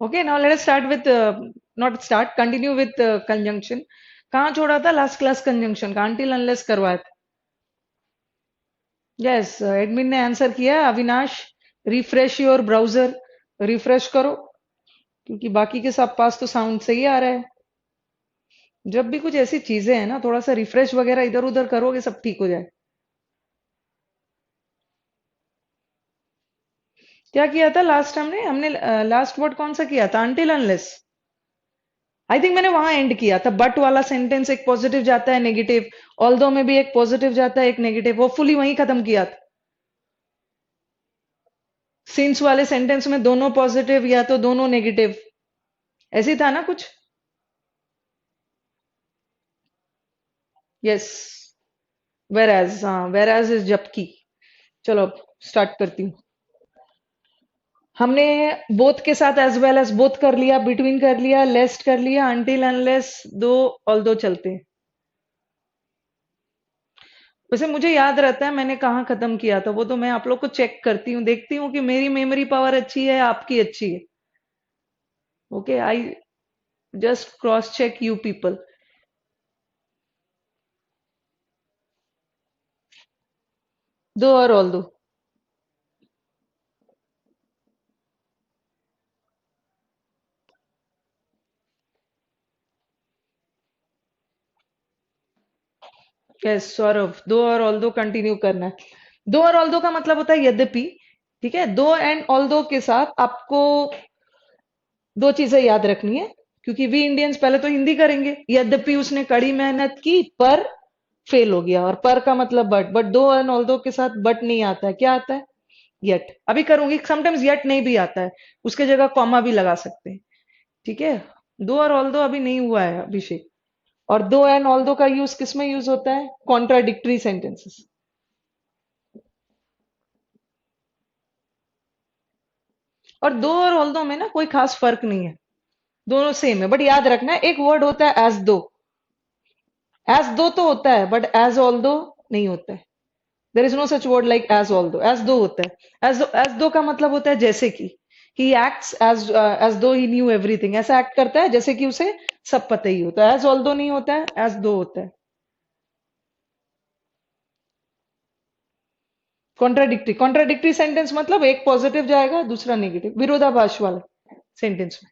Okay, now let us start with not start, continue with conjunction. कहाँ छोड़ा था लास्ट क्लास कंजंक्शन का? until unless करवाया था. यस, एडमिन ने आंसर किया. Avinash, refresh your browser, refresh करो, क्योंकि बाकी के सब पास तो साउंड सही आ रहा है. जब भी कुछ ऐसी चीजें हैं ना, थोड़ा सा रिफ्रेश वगैरह इधर उधर करोगे सब ठीक हो जाए. क्या किया था लास्ट हमने हमने लास्ट वर्ड कौन सा किया था? until unless. आई थिंक मैंने वहां एंड किया था. बट वाला सेंटेंस एक पॉजिटिव जाता है, नेगेटिव. ऑल्दो में भी एक पॉजिटिव जाता है, एक नेगेटिव. होपफुली वहीं खत्म किया था. सिंस वाले सेंटेंस में दोनों पॉजिटिव या तो दोनों नेगेटिव, ऐसे ही था ना कुछ? यस. वेर एज, हाँ, वेर एज इज जबकि. चलो अब स्टार्ट करती हूँ. हमने बोथ के साथ एज वेल एज बोथ कर लिया, बिटवीन कर लिया, लेस्ट कर लिया, अनटिल अनलेस, दो, ऑल दो चलते हैं. वैसे मुझे याद रहता है मैंने कहाँ खत्म किया था. वो तो मैं आप लोग को चेक करती हूँ, देखती हूँ कि मेरी मेमोरी पावर अच्छी है, आपकी अच्छी है. Okay, I just cross check you people. Though और ऑल दो. यस सौरभ, दो और ऑल दो कंटिन्यू करना है. दो और ऑल दो का मतलब होता है यद्यपि. ठीक है, दो एंड ऑल दो के साथ आपको दो चीजें याद रखनी है. क्योंकि वी इंडियंस पहले तो हिंदी करेंगे. यद्यपि उसने कड़ी मेहनत की पर फेल हो गया, और पर का मतलब बट दो एंड ऑल दो के साथ बट नहीं आता है. क्या आता है? यट. अभी करूंगी. समटाइम्स यट नहीं भी आता है, उसके जगह कॉमा भी लगा सकते हैं. ठीक है. दो और ऑल दो अभी नहीं हुआ है अभिषेक. और दो एंड ऑल दो का यूज किसमें यूज होता है? Contradictory sentences. और दो और ऑल दो में ना कोई खास फर्क नहीं है, दोनों सेम है. बट याद रखना एक वर्ड होता है एज दो. एज दो तो होता है, बट एज ऑल दो नहीं होता है. There is no such word like as although. As though होता है. एज दो का मतलब होता है जैसे कि. ही एक्ट्स एज दो ही न्यू एवरीथिंग. ऐसा एक्ट करता है जैसे कि उसे सब पता ही होता है. एज ऑल दो नहीं होता है, एज दो होता है. कॉन्ट्राडिक्टरी. कॉन्ट्राडिक्टरी सेंटेंस मतलब एक पॉजिटिव जाएगा, दूसरा नेगेटिव, विरोधाभास वाला सेंटेंस में.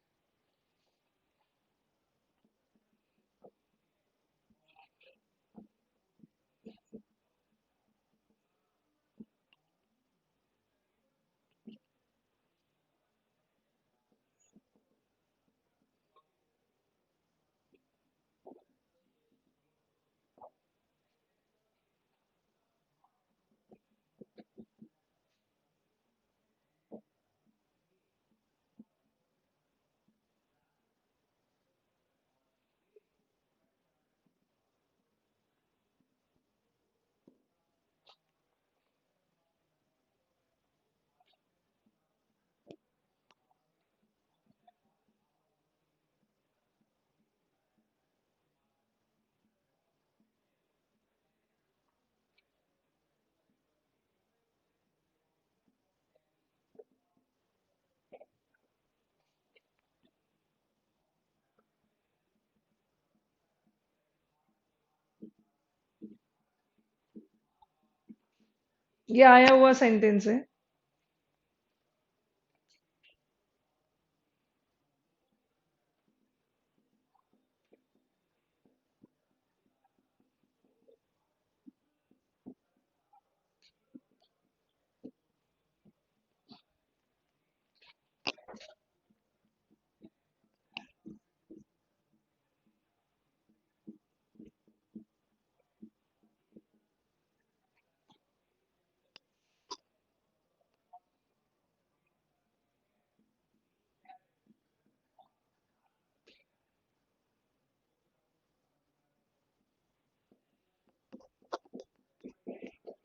ये आया हुआ सेंटेंस है.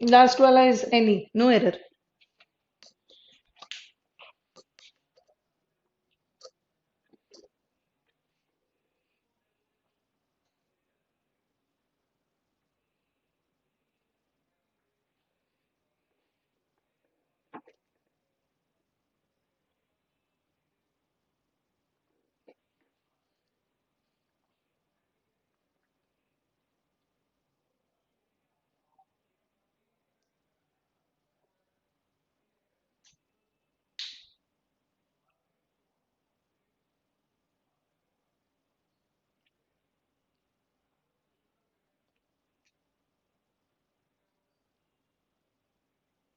लास्ट वाला इज एनी, नो एरर.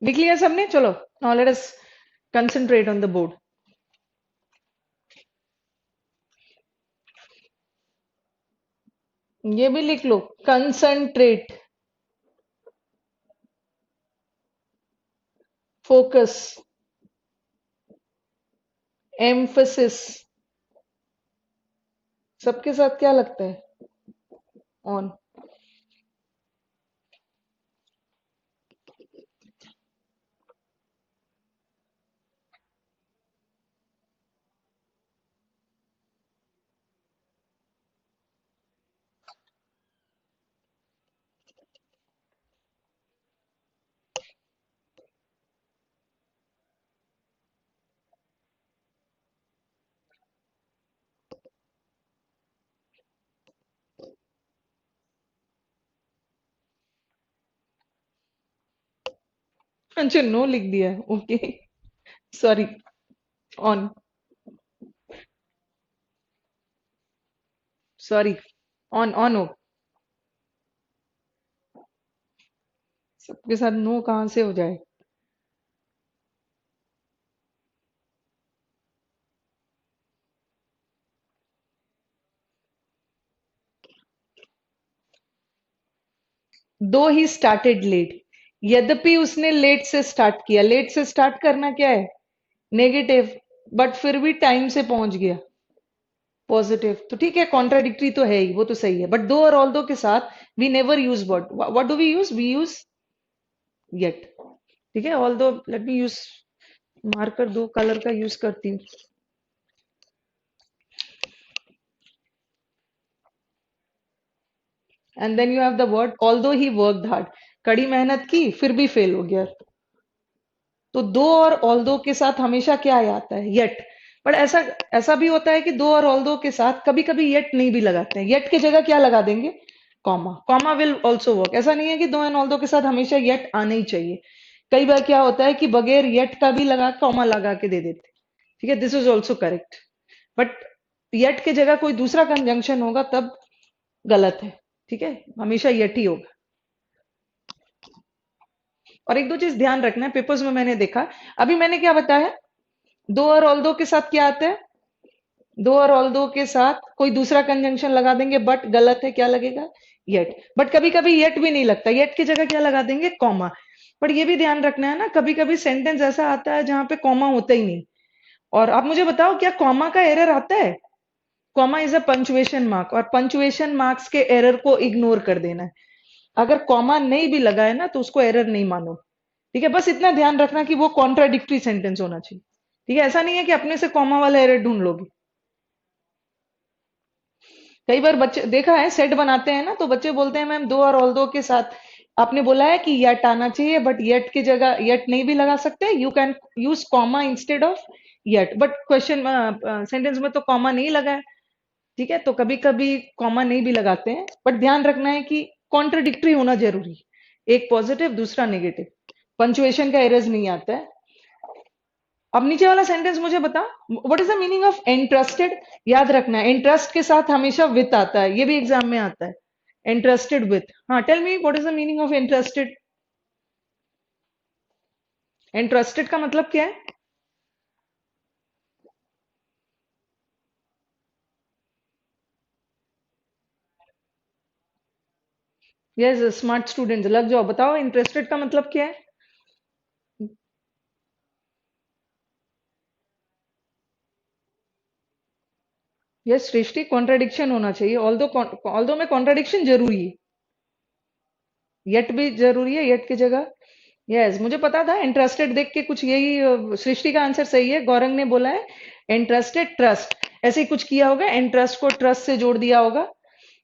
लिख लिया सबने? चलो, now let us concentrate on the board. ये भी लिख लो, कंसंट्रेट, फोकस, एम्फसिस। सबके साथ क्या लगता है? ऑन। अच्छा, नो लिख दिया, okay, sorry. On, sorry, on on हो। सबके साथ नो कहाँ से हो जाए? दो ही स्टार्टेड लेट, यद्यपि उसने लेट से स्टार्ट किया। लेट से स्टार्ट करना क्या है? नेगेटिव। बट फिर भी टाइम से पहुंच गया, पॉजिटिव। तो ठीक है, कॉन्ट्राडिक्टरी तो है ही, वो तो सही है। बट दो और ऑल दो के साथ we never use but. What do we use yet. ठीक है, although, let me use marker, दो कलर का यूज करती हूँ। And then you have the word although he worked hard. कड़ी मेहनत की फिर भी फेल हो गया। तो दो और ऑल दो के साथ हमेशा क्या आता है? येट। पर ऐसा ऐसा भी होता है कि दो और ऑल दो के साथ कभी कभी येट नहीं भी लगाते हैं। येट की जगह क्या लगा देंगे? Comma. Comma will also work. ऐसा नहीं है कि दो एंड ऑल दो के साथ हमेशा येट आना ही चाहिए। कई बार क्या होता है कि बगैर येट का भी लगा कॉमा लगा के दे देते। ठीक है, this is also correct. But yet की जगह कोई दूसरा कंजंक्शन होगा तब गलत है। ठीक है, हमेशा येट ही होगा। और एक दो चीज ध्यान रखना है, पेपर्स में मैंने देखा, अभी मैंने क्या बताया, दो और ऑल दो के साथ क्या आता है? दो और ऑल दो के साथ कोई दूसरा कंजंक्शन लगा देंगे, बट गलत है, क्या लगेगा? येट। बट कभी कभी येट भी नहीं लगता, येट की जगह क्या लगा देंगे? कॉमा। बट ये भी ध्यान रखना है ना, कभी कभी सेंटेंस ऐसा आता है जहां पे कॉमा होता ही नहीं। और आप मुझे बताओ, क्या कॉमा का एरर आता है? Comma is a punctuation mark, और पंचुएशन मार्क्स के एरर को इग्नोर कर देना है। अगर कॉमा नहीं भी लगा है ना, तो उसको एरर नहीं मानो। ठीक है, बस इतना ध्यान रखना कि वो कॉन्ट्राडिक्टरी सेंटेंस होना चाहिए। ठीक है, ऐसा नहीं है कि अपने से कॉमा वाला एरर ढूंढ लोगे। कई बार बच्चे देखा है, सेट बनाते हैं ना, तो बच्चे बोलते हैं मैम दो और ऑल दो के साथ आपने बोला है कि यट आना चाहिए, बट यट की जगह यट नहीं भी लगा सकते, you can use comma instead of yet. But question sentence में तो कॉमा नहीं लगा है। ठीक है, तो कभी कभी कॉमा नहीं भी लगाते हैं, बट ध्यान रखना है कि कॉन्ट्रडिक्टरी होना जरूरी है। एक पॉजिटिव, दूसरा नेगेटिव। पंचुएशन का एरर्स नहीं आता है। अब नीचे वाला सेंटेंस मुझे बता, what is the meaning of interested? याद रखना है, इंटरेस्ट के साथ हमेशा विथ आता है, ये भी एग्जाम में आता है। Interested with. हाँ, tell me what is the meaning of interested? Interested का मतलब क्या है? यस, स्मार्ट स्टूडेंट लग जाओ, बताओ इंटरेस्टेड का मतलब क्या है? यस सृष्टि, कॉन्ट्रडिक्शन होना चाहिए, ऑल दो में कॉन्ट्रडिक्शन जरूरी है। यट भी जरूरी है, यट की जगह। यस, मुझे पता था, इंटरेस्टेड देख के कुछ यही सृष्टि का आंसर सही है, गौरंग ने बोला है इंटरेस्टेड ट्रस्ट, ऐसे ही कुछ किया होगा, इंटरेस्ट को ट्रस्ट से जोड़ दिया होगा।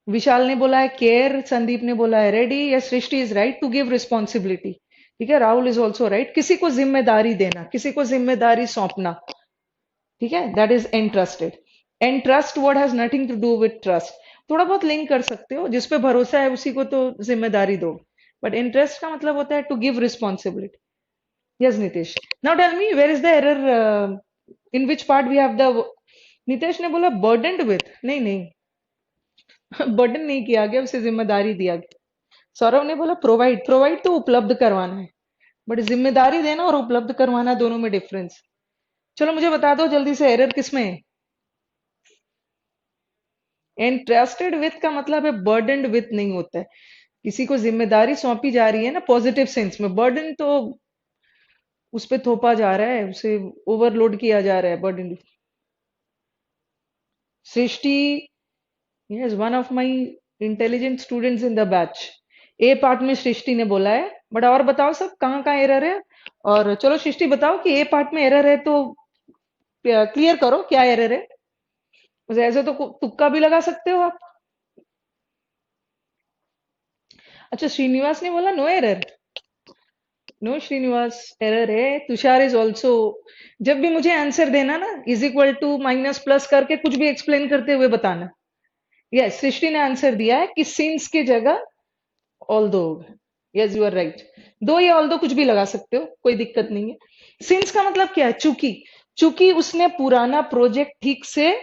विशाल ने बोला है केयर, संदीप ने बोला है ready. Yes, Srishti is right, to give responsibility. ठीक है, राहुल इज ऑल्सो राइट, किसी को जिम्मेदारी देना, किसी को जिम्मेदारी सौंपना। ठीक है, that is interested. And trust word has nothing to do with trust. थोड़ा बहुत लिंक कर सकते हो, जिस पे भरोसा है उसी को तो जिम्मेदारी दो। बट इंटरेस्ट का मतलब होता है to give responsibility. Yes Nitesh, now tell me where is the error, in which part we have the. Nitesh ने बोला बर्डनड विथ, नहीं नहीं, बर्डन नहीं किया गया, उसे जिम्मेदारी दिया गया। सौरभ ने बोला प्रोवाइड, प्रोवाइड तो उपलब्ध करवाना है। बट जिम्मेदारी देना और उपलब्ध करवाना दोनों में डिफरेंस। चलो मुझे बता दो जल्दी से, एरर किसमें है? एंट्रस्टेड विथ का मतलब है बर्डनड विथ नहीं होता है। किसी को जिम्मेदारी सौंपी जा रही है ना पॉजिटिव सेंस में, बर्डन तो उस पे थोपा जा रहा है, उसे ओवरलोड किया जा रहा है, burden. Srishti, yes, one of my intelligent students in the batch. A part में सृष्टि ने बोला है, बट और बताओ सब कहाँ कहाँ एरर है। और चलो सृष्टि बताओ कि ए पार्ट में एरर है तो क्लियर करो क्या एरर है। वैसे ऐसे तो तुक्का भी लगा सकते हो आप। अच्छा, श्रीनिवास ने बोला no error. No Srinivas, error है। Tushar is also. जब भी मुझे आंसर देना ना, is equal to minus plus करके कुछ भी एक्सप्लेन करते हुए बताना। यस, सृष्टि ने आंसर दिया है कि सिंस की जगह although. Yes, you are right. Though या ऑल दो कुछ भी लगा सकते हो, कोई दिक्कत नहीं है। सिंस का मतलब क्या है? चूंकि। चूंकि उसने पुराना प्रोजेक्ट ठीक से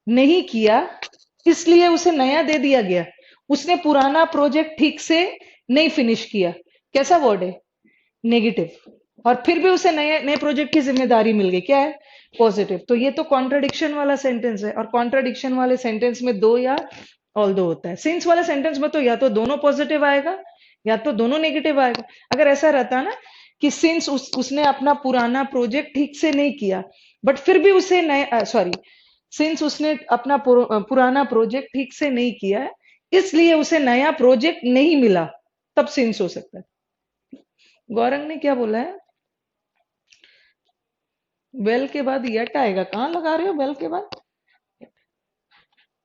नहीं किया, इसलिए उसे नया दे दिया गया। उसने पुराना प्रोजेक्ट ठीक से नहीं फिनिश किया। कैसा वर्ड है? नेगेटिव। और फिर भी उसे नए नए प्रोजेक्ट की जिम्मेदारी मिल गई, क्या है? पॉजिटिव। तो ये तो कॉन्ट्रडिक्शन वाला सेंटेंस है, और कॉन्ट्रडिक्शन वाले सेंटेंस में दो या ऑल दो होता है। सिंस वाले सेंटेंस में तो या तो दोनों पॉजिटिव आएगा या तो दोनों नेगेटिव आएगा। अगर ऐसा रहता ना कि सिंस उसने अपना पुराना प्रोजेक्ट ठीक से नहीं किया, बट फिर भी उसे नया, सॉरी, सिंस उसने अपना पुराना प्रोजेक्ट ठीक से नहीं किया है, इसलिए उसे नया प्रोजेक्ट नहीं मिला, तब सिंस हो सकता है। गौरंग ने क्या बोला है? वेल के बाद यट आएगा? कहाँ लगा रहे हो वेल के बाद?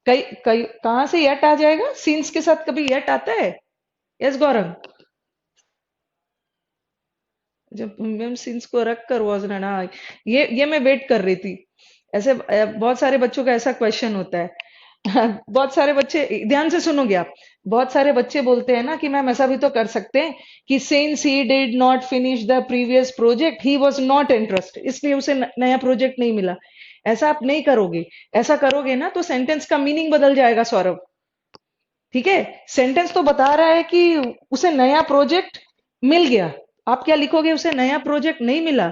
कई कई कहाँ से यट आ जाएगा? सीन्स के साथ कभी यट आता है? यस गौरंग। जब मैम सीन्स को रख कर वॉज ना, ये मैं वेट कर रही थी। ऐसे बहुत सारे बच्चों का ऐसा क्वेश्चन होता है। बहुत सारे बच्चे, ध्यान से सुनोगे आप। बहुत सारे बच्चे बोलते हैं ना कि मैम ऐसा भी तो कर सकते हैं कि since he did not finish the previous project he was not interested, इसलिए उसे नया प्रोजेक्ट नहीं मिला। ऐसा आप नहीं करोगे। ऐसा करोगे ना तो सेंटेंस का मीनिंग बदल जाएगा सौरभ। ठीक है? सेंटेंस तो बता रहा है कि उसे नया प्रोजेक्ट मिल गया। आप क्या लिखोगे? उसे नया प्रोजेक्ट नहीं मिला।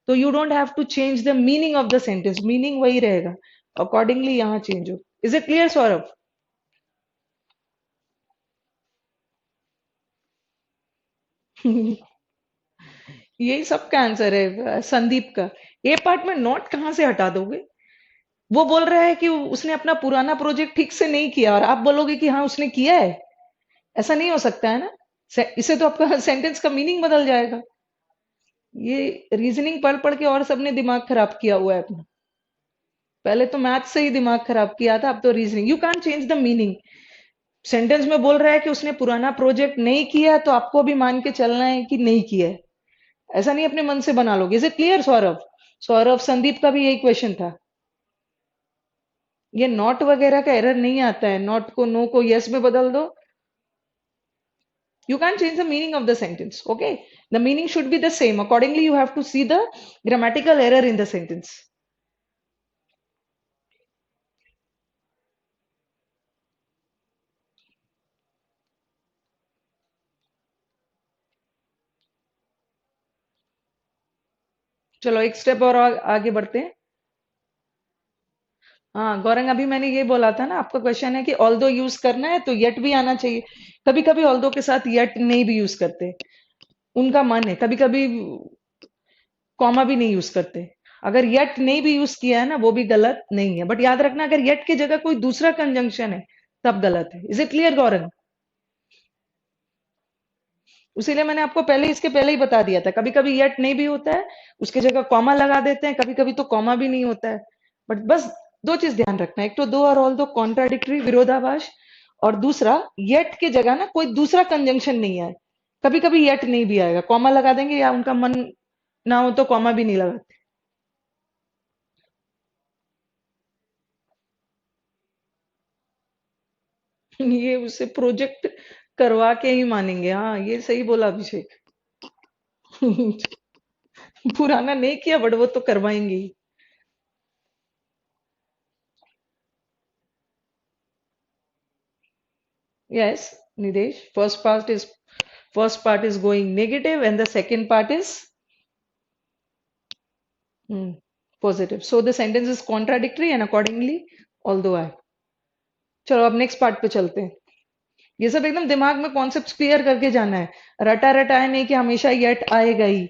तो you don't have to change the meaning of the sentence, meaning वही रहेगा। अकॉर्डिंगली यहां चेंज हो। Is it clear Saurabh? यही सबका आंसर है संदीप का। ए पार्ट में नॉट कहां से हटा दोगे? वो बोल रहा है कि उसने अपना पुराना प्रोजेक्ट ठीक से नहीं किया, और आप बोलोगे कि हाँ उसने किया है। ऐसा नहीं हो सकता है ना। इसे तो आपका सेंटेंस का मीनिंग बदल जाएगा। ये रीजनिंग पढ़ पढ़ के और सबने दिमाग खराब किया हुआ है अपना। पहले तो मैथ से ही दिमाग खराब किया था, अब तो reasoning. You can change the meaning. Sentence में बोल रहा है कि उसने पुराना प्रोजेक्ट नहीं किया, तो आपको भी मान के चलना है कि नहीं किया है। ऐसा नहीं अपने मन से बना लोगे। Is it clear Saurabh? Saurabh, Sandeep का भी यही क्वेश्चन था। ये नॉट वगैरह का एरर नहीं आता है। नॉट को नो को यस में बदल दो। You can't change the meaning of the sentence. Okay, the meaning should be the same. Accordingly, you have to see the grammatical error in the sentence. चलो एक स्टेप और आगे बढ़ते हैं। हाँ गौरंग, अभी मैंने ये बोला था ना, आपका क्वेश्चन है कि ऑल्दो यूज करना है तो यट भी आना चाहिए। कभी कभी ऑल्दो के साथ यट नहीं भी यूज करते, उनका मन है। कभी कभी कॉमा भी नहीं यूज करते। अगर यट नहीं भी यूज किया है ना, वो भी गलत नहीं है। बट याद रखना, अगर यट की जगह कोई दूसरा कंजंक्शन है तब गलत है। Is it clear Gaurang? इसीलिए मैंने आपको पहले, इसके पहले ही बता दिया था, कभी कभी यट नहीं भी होता है, उसके जगह कॉमा लगा देते हैं। कभी कभी तो कॉमा भी नहीं होता है। बट बस दो चीज ध्यान रखना, एक तो दो और ऑल दो कॉन्ट्राडिक्टरी, विरोधाभास। और दूसरा, यट की जगह ना कोई दूसरा कंजंक्शन नहीं आए। कभी कभी यट नहीं भी आएगा, कॉमा लगा देंगे, या उनका मन ना हो तो कॉमा भी नहीं लगाते। ये उसे प्रोजेक्ट करवा के ही मानेंगे। हाँ ये सही बोला अभिषेक। पुराना नहीं किया बट वो तो करवाएंगे ही। यस निदेश, first part is First part is going negative and the second part is positive. So the sentence is contradictory and accordingly, although I. चलो अब नेक्स्ट पार्ट पे चलते हैं. ये सब एकदम दिमाग में कॉन्सेप्ट्स क्लियर करके जाना है. रटा रटाए नहीं कि हमेशा येट आएगा ही.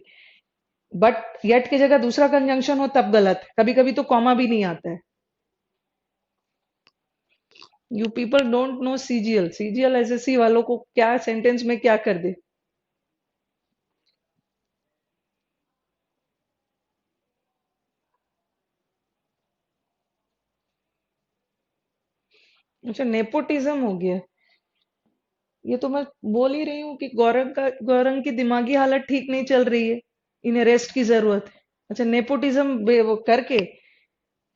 बट येट की जगह दूसरा कंजंक्शन हो तब गलत. कभी कभी तो कॉमा भी नहीं आता है. You people don't know CGL. CGL SSC वालों को क्या सेंटेंस में क्या कर दे. अच्छा नेपोटिज्म हो गया. ये तो मैं बोल ही रही हूँ कि गौरंग की दिमागी हालत ठीक नहीं चल रही है. इन्हें रेस्ट की जरूरत है. अच्छा नेपोटिज्म वो करके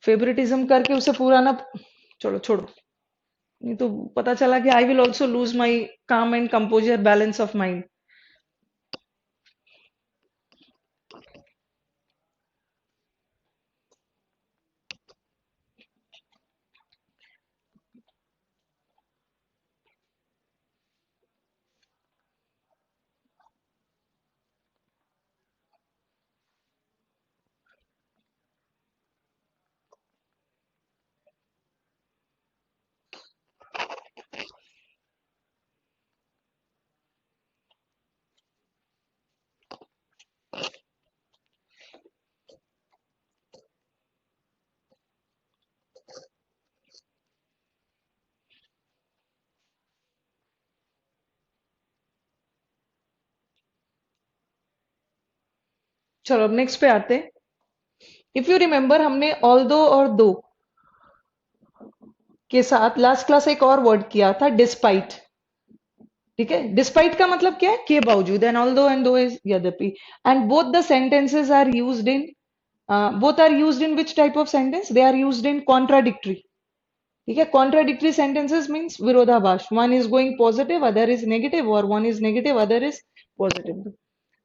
फेवरेटिज्म करके उसे पूरा ना. चलो छोड़ो. नहीं तो पता चला कि I will also lose my calm and composure balance of mind. चलो अब नेक्स्ट पे आते हैं. इफ यू रिमेम्बर हमने ऑल दो और दो के साथ लास्ट क्लास एक और वर्ड किया था डिस्पाइट. ठीक है. डिस्पाइट का मतलब क्या है. के बावजूद. And although and though is यद्यपि. And both the sentences are used in both are used in which type of sentence. They are used in contradictory. ठीक है. Contradictory sentences means विरोधाभास. One is going positive, other is negative, or one is negative, other is positive.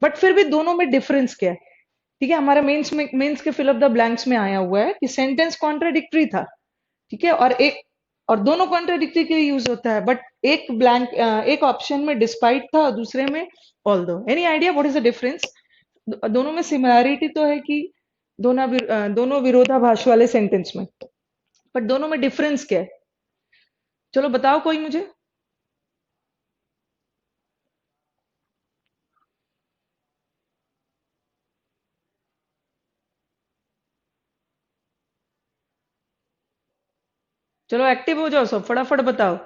But फिर भी दोनों में difference क्या है. ठीक है. हमारा मेंस के फिल अप द ब्लैंक्स में आया हुआ है कि सेंटेंस कॉन्ट्राडिक्टरी था. ठीक है. और दोनों कॉन्ट्राडिक्टरी के लिए यूज होता है. बट एक ब्लैंक एक ऑप्शन में डिस्पाइट था और दूसरे में ऑल दो. Any idea what is the difference. दोनों में सिमिलैरिटी तो है कि दोनों विरोधाभास वाले सेंटेंस में. बट दोनों में डिफरेंस क्या है. चलो बताओ कोई मुझे. चलो एक्टिव हो जाओ सब. फटाफट बताओ.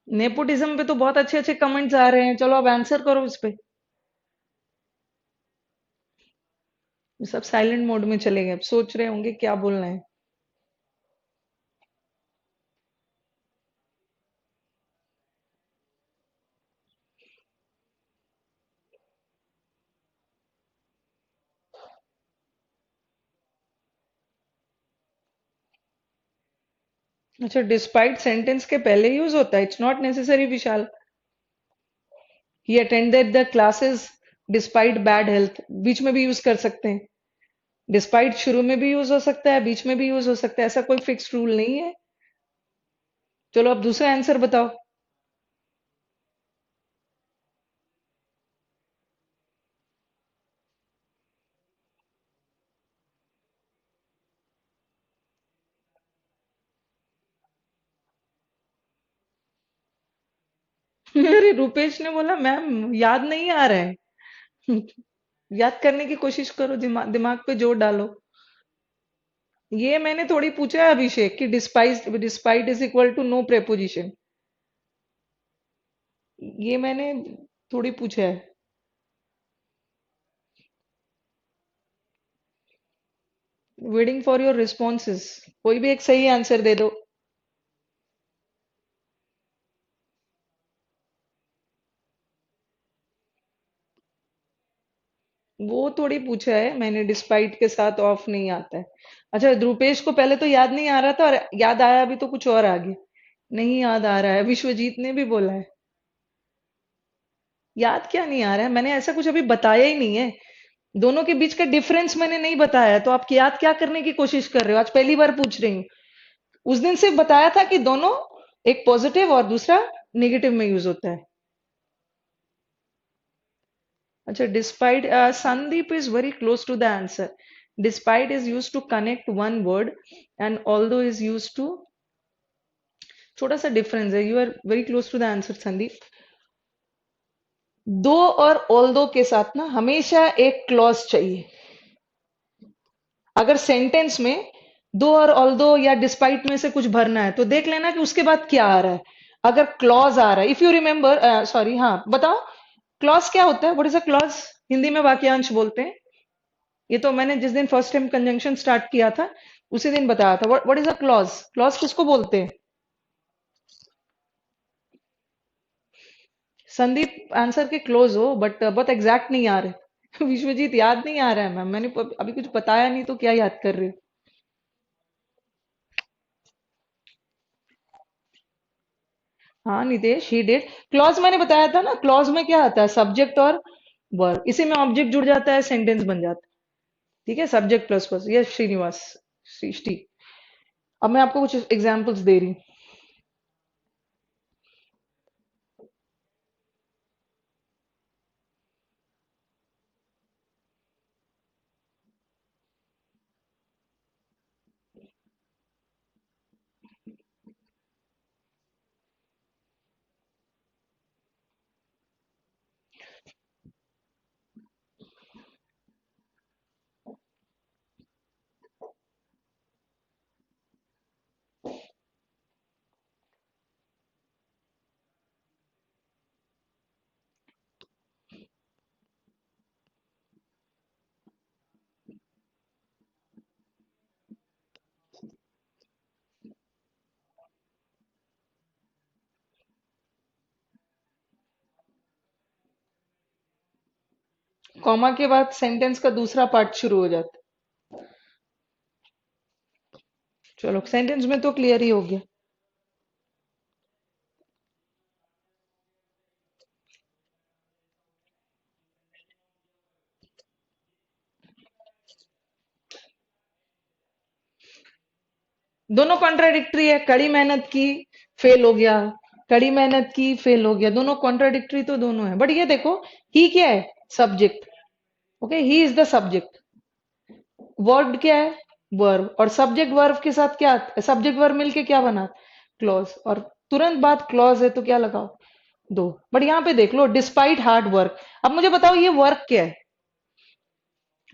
नेपोटिज्म पे तो बहुत अच्छे अच्छे कमेंट्स आ रहे हैं. चलो अब आंसर करो इस पे. सब साइलेंट मोड में चले गए. अब सोच रहे होंगे क्या बोलना है. अच्छा डिस्पाइट सेंटेंस के पहले यूज होता है. It's not necessary Vishal. He attended the classes despite bad health. बीच में भी यूज कर सकते हैं. डिस्पाइट शुरू में भी यूज हो सकता है, बीच में भी यूज हो सकता है. ऐसा कोई फिक्स रूल नहीं है. चलो अब दूसरा आंसर बताओ. अरे रुपेश ने बोला मैम याद नहीं आ रहा है. याद करने की कोशिश करो. दिमाग पे जोर डालो. ये मैंने थोड़ी पूछा है अभिषेक कि despite is equal to no preposition. ये मैंने थोड़ी पूछा है. Waiting for your responses. कोई भी एक सही आंसर दे दो. वो थोड़ी पूछा है मैंने. डिस्पाइट के साथ ऑफ नहीं आता है. अच्छा ध्रुपेश को पहले तो याद नहीं आ रहा था और याद आया भी तो कुछ और आगे. नहीं याद आ रहा है. विश्वजीत ने भी बोला है. याद क्या नहीं आ रहा है. मैंने ऐसा कुछ अभी बताया ही नहीं है. दोनों के बीच का डिफरेंस मैंने नहीं बताया. तो आप याद क्या करने की कोशिश कर रहे हो. आज पहली बार पूछ रही हूँ. उस दिन से बताया था कि दोनों एक पॉजिटिव और दूसरा नेगेटिव में यूज होता है. अच्छा, despite Sandeep is very close to the answer. Despite is used to connect one word, and although is used to, छोटा सा डिफरेंस है. You are very close to the answer Sandeep. Though और although के साथ ना हमेशा एक क्लॉज चाहिए. अगर सेंटेंस में दो और ऑल्दो या डिस्पाइट में से कुछ भरना है तो देख लेना कि उसके बाद क्या आ रहा है. अगर क्लॉज आ रहा है, इफ यू रिमेंबर, सॉरी, हाँ बताओ क्लॉज क्या होता है. What is a clause? Hindi में वाक्यांश बोलते हैं. ये तो मैंने जिस दिन फर्स्ट टाइम कंजंक्शन स्टार्ट किया था उसी दिन बताया था. What is a clause? Clause किसको बोलते हैं? संदीप आंसर के क्लोज हो बट बहुत एग्जैक्ट नहीं आ रहे. विश्वजीत याद नहीं आ रहा है मैम. मैंने अभी कुछ बताया नहीं तो क्या याद कर रहे हो. हाँ नितेश, ही डिड. क्लॉज मैंने बताया था ना. क्लॉज में क्या आता है? सब्जेक्ट और वर्ब. इसी में ऑब्जेक्ट जुड़ जाता है, सेंटेंस बन जाता है. ठीक है, सब्जेक्ट प्लस प्लस. ये श्रीनिवास, सृष्टि. अब मैं आपको कुछ एग्जांपल्स दे रही हूँ. कॉमा के बाद सेंटेंस का दूसरा पार्ट शुरू हो जाता है. चलो, सेंटेंस में तो क्लियर ही हो गया. दोनों कॉन्ट्राडिक्टरी है. कड़ी मेहनत की, फेल हो गया. कड़ी मेहनत की, फेल हो गया. दोनों कॉन्ट्राडिक्टरी तो दोनों है. बट ये देखो, ही क्या है? Subject. Okay, he is the subject. Verb क्या है? वर्ब. और सब्जेक्ट वर्ब के साथ क्या? सब्जेक्ट वर्ब मिलके क्या बना? क्लॉज. और तुरंत बाद क्लॉज है तो क्या लगाओ? दो. बट यहाँ पे देख लो, डिस्पाइट हार्ड वर्क. अब मुझे बताओ ये वर्क क्या है?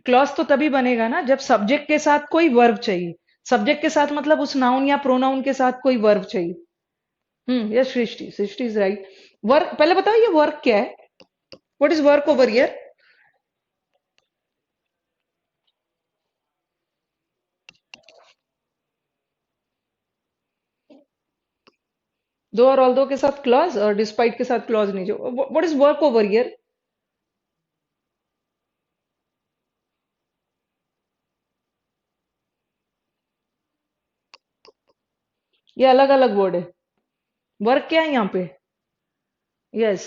क्लॉज तो तभी बनेगा ना जब सब्जेक्ट के साथ कोई वर्ब चाहिए. सब्जेक्ट के साथ मतलब उस नाउन या प्रोनाउन के साथ कोई वर्ब चाहिए. Yes Srishti, Srishti is right. Work, पहले बताओ ये वर्क क्या है? What is work over here? दो और ऑल दो के साथ क्लॉज और डिस्पाइट के साथ क्लॉज नहीं. जो what is work over here? ये अलग अलग वर्ड है. वर्क क्या है यहाँ पे? यस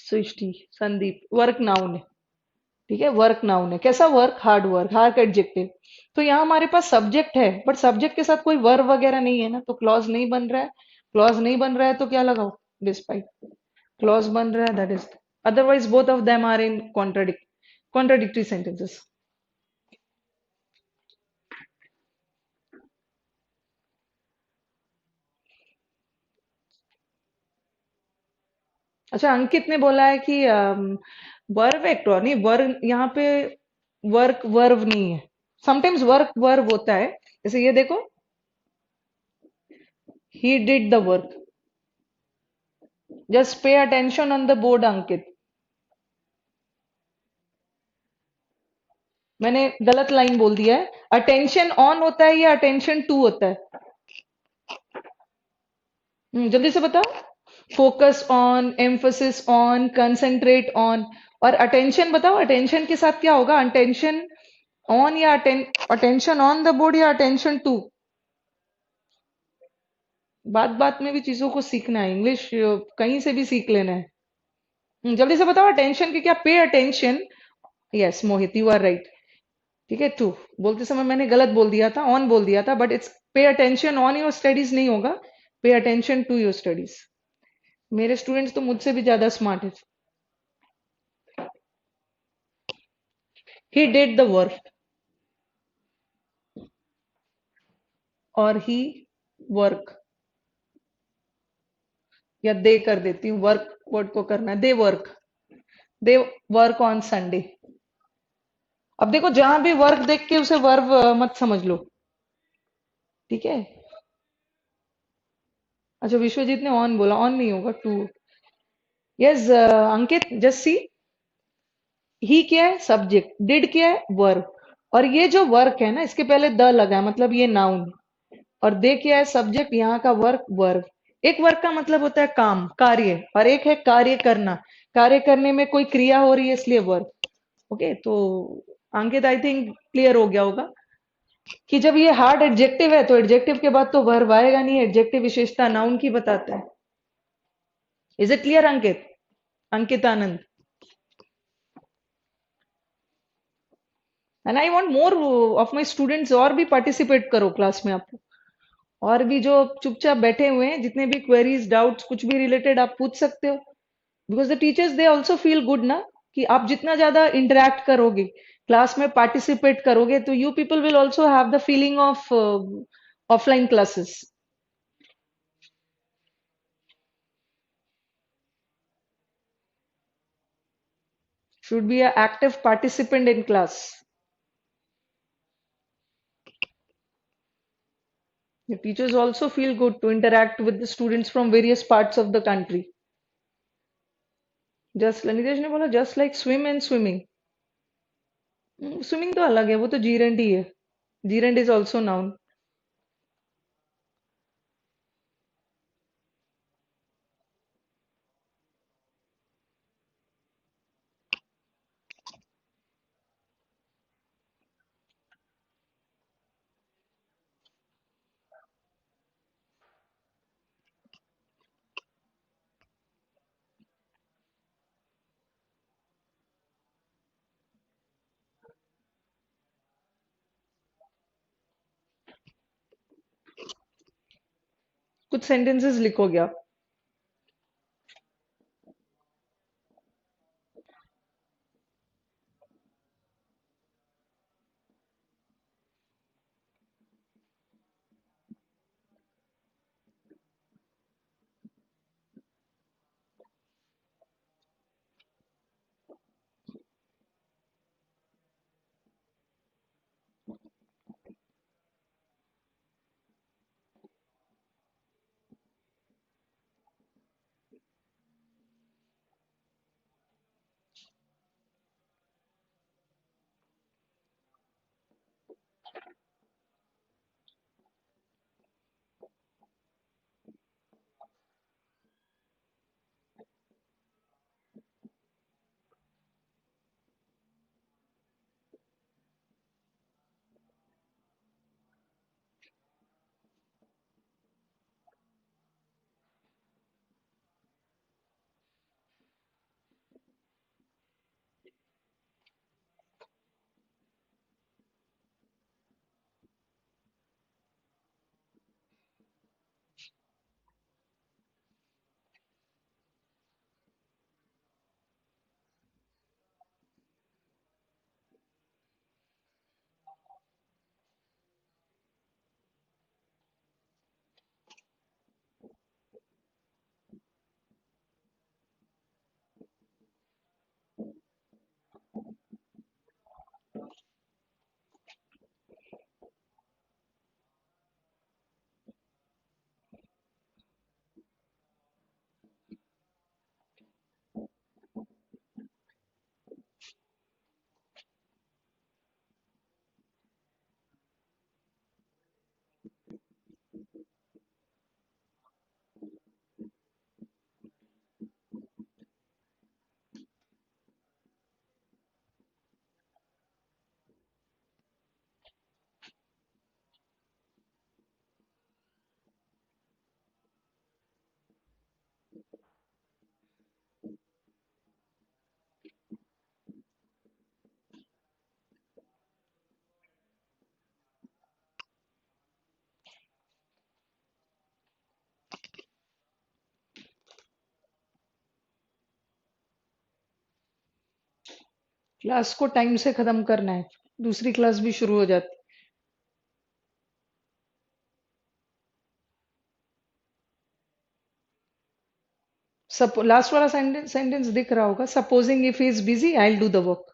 सृष्टि, संदीप, वर्क नाउन है. ठीक है, वर्क नाउन है. कैसा work? Hard work. Hard adjective. तो यहाँ हमारे पास सब्जेक्ट है बट सब्जेक्ट के साथ कोई वर्ब वगैरह नहीं है ना, तो क्लॉज नहीं बन रहा है. क्लॉज नहीं बन रहा है तो क्या लगाओ? डिस्पाइट. क्लॉज बन रहा है, that is. Otherwise both of them are in contradictory sentences. अच्छा, अंकित ने बोला है कि वर्ब एक तो नहीं. वर्ब यहाँ पे वर्क वर्ब नहीं है. समटाइम्स वर्क वर्ब होता है. जैसे ये देखो, he did the work. Just pay attention on the board Ankit. मैंने गलत लाइन बोल दिया है. अटेंशन ऑन होता है या अटेंशन टू होता है? जल्दी से बताओ. Focus on, emphasis on, concentrate on. और अटेंशन बताओ, अटेंशन के साथ क्या होगा? अटेंशन ऑन या अटेंशन ऑन द बोर्ड या अटेंशन टू? बात बात में भी चीजों को सीखना है. इंग्लिश कहीं से भी सीख लेना है. जल्दी से बताओ अटेंशन के क्या? Pay attention. Yes Mohit, you are right. ठीक है, टू बोलते समय मैंने गलत बोल दिया था, ऑन बोल दिया था. But it's pay attention on your studies नहीं होगा. Pay attention to your studies. मेरे स्टूडेंट्स तो मुझसे भी ज्यादा स्मार्ट है. ही डिड द वर्क, और ही वर्क, या दे कर देती हूँ, वर्क वर्ड को करना है, दे वर्क ऑन संडे। अब देखो जहां भी वर्क देख के उसे वर्ब मत समझ लो, ठीक है। अच्छा, विश्वजीत ने ऑन बोला, ऑन नहीं होगा, to. Yes Ankit, just see, he क्या है, सब्जेक्ट, डिड क्या है, वर्ब, और ये जो वर्क है ना इसके पहले द लगा है, मतलब ये नाउन, और दे क्या है, सब्जेक्ट, यहाँ का वर्क वर्ब। एक वर्क का मतलब होता है काम, कार्य, और एक है कार्य करना, कार्य करने में कोई क्रिया हो रही है इसलिए वर्क। ओके, तो अंकित आई थिंक क्लियर हो गया होगा कि जब ये हार्ड एडजेक्टिव है तो एडजेक्टिव के बाद तो वर्ब आएगा नहीं, एडजेक्टिव विशेषता नाउन की बताता है। Is it clear Ankit, Ankit Anand? And I want more of my students, और भी पार्टिसिपेट करो क्लास में आप, और भी जो चुपचाप बैठे हुए हैं, जितने भी क्वेरीज डाउट्स कुछ भी रिलेटेड आप पूछ सकते हो, because the teachers they also feel good ना, कि आप जितना ज्यादा इंटरेक्ट करोगे, क्लास में पार्टिसिपेट करोगे, तो you people will also have the feeling of offline classes. Should be an active participant in class. The teachers also feel good to interact with the students from various parts of the country. Just Nitesh ने बोला just like swim and swimming. Swimming तो अलग है, वो तो gerund ही है. Gerund is also noun. कुछ sentences लिखोगे आप. क्लास को टाइम से खत्म करना है, दूसरी क्लास भी शुरू हो जाती। सब लास्ट वाला सेंटेंस सेंटेंस दिख रहा होगा, supposing if he is busy I will do the work.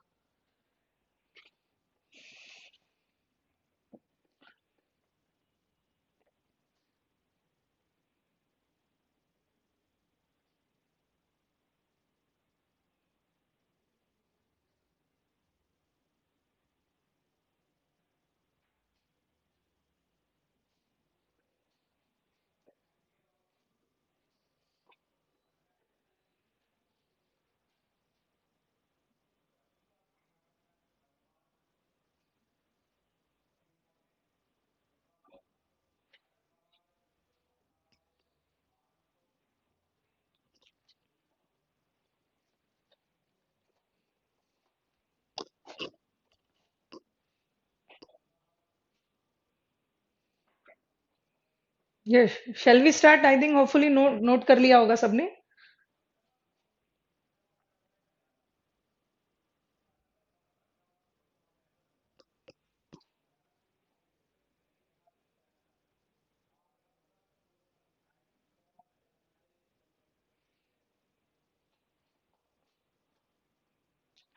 Yes, shall we start? I think hopefully note note कर लिया होगा सबने।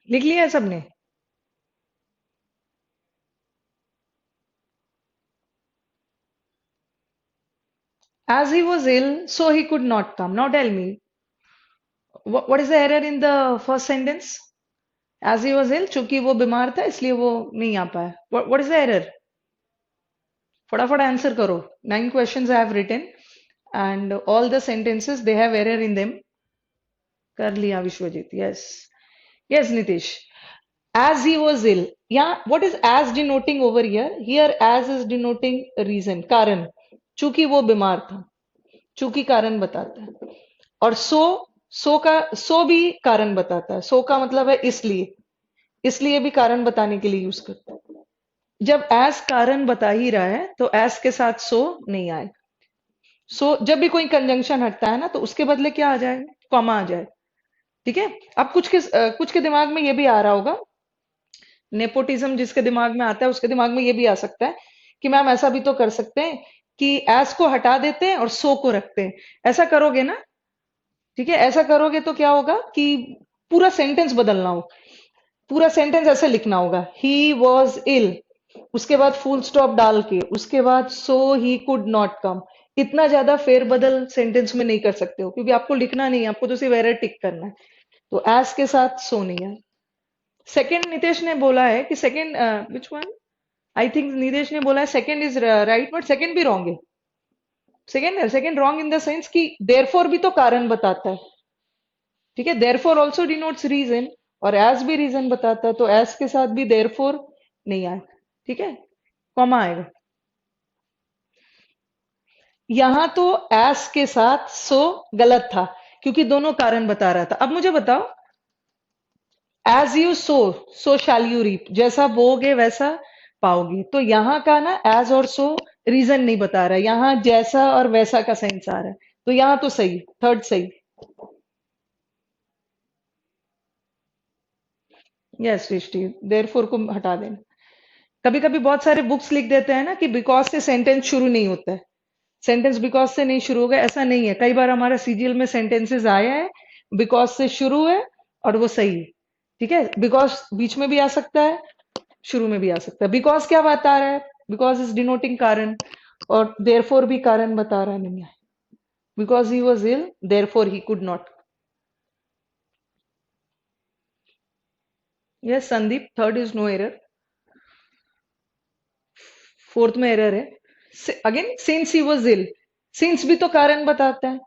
लिख लिया है सबने? As he was ill, so he could not come. Now tell me, what is the error in the first sentence? As he was ill, चूंकि वो बीमार था इसलिए वो नहीं आ पाया. What is the error? फटाफट आंसर करो. 9 questions I have written and all the sentences they have error in them. कर लिया Vishwajeet. Yes. Yes, Nitish. As he was ill. Yeah, what is as denoting over here? Here as is denoting reason, कारण. चूंकि वो बीमार था. चूंकि कारण बताता है. और सो भी कारण बताता है. सो का मतलब है इसलिए. इसलिए भी कारण बताने के लिए यूज करता है. जब एज कारण बता ही रहा है तो एज के साथ सो नहीं आए. सो जब भी कोई कंजंक्शन हटता है ना तो उसके बदले क्या आ जाए? कॉमा आ जाए. ठीक है. अब कुछ के दिमाग में ये भी आ रहा होगा, नेपोटिज्म जिसके दिमाग में आता है उसके दिमाग में ये भी आ सकता है कि मैम ऐसा भी तो कर सकते हैं कि एज को हटा देते हैं और सो को रखते हैं. ऐसा करोगे ना? ठीक है. ऐसा करोगे तो क्या होगा कि पूरा सेंटेंस बदलना हो. पूरा सेंटेंस ऐसे लिखना होगा, ही वॉज इल, उसके बाद फुल स्टॉप डाल के उसके बाद सो ही कुड नॉट कम. इतना ज्यादा फेरबदल सेंटेंस में नहीं कर सकते हो क्योंकि आपको लिखना नहीं है, आपको तो सिर्फ एरर टिक करना है. तो एज के साथ सो नहीं है. सेकंड नितेश ने बोला है कि second which one, I think Nitesh ने बोला है second is right but second भी रॉन्ग है. Second wrong in the sense कि देयरफॉर भी तो कारण बताता है. ठीक है. देयरफॉर ऑल्सो डिनोट्स रीजन और एज भी रीजन बताता है, तो एज के साथ भी देयरफॉर नहीं आए. ठीक है. कॉमा आएगा. यहां तो एज के साथ सो गलत था क्योंकि दोनों कारण बता रहा था. अब मुझे बताओ, as you sow shall you reap, जैसा बोगे वैसा पाओगे. तो यहाँ का ना एज और सो रीजन नहीं बता रहा है, यहाँ जैसा और वैसा का सेंस आ रहा है. तो यहाँ तो सही, थर्ड सही. यस सृष्टि, देयरफॉर को हटा देना. कभी कभी बहुत सारे बुक्स लिख देते हैं ना कि बिकॉज से सेंटेंस शुरू नहीं होता है. सेंटेंस बिकॉज से नहीं शुरू होगा, ऐसा नहीं है. कई बार हमारा सीजीएल में सेंटेंसेस आया है बिकॉज से शुरू है और वो सही है. ठीक है. बिकॉज बीच में भी आ सकता है, शुरू में भी आ सकता है. बिकॉज क्या बता रहा है? बिकॉज इज डिनोटिंग कारण, और देयरफॉर भी कारण बता रहा नहीं है. Because he was ill therefore he could not. Yes Sandeep, third is no error. Fourth में एरर है again, since he was ill. Since भी तो कारण बताता है.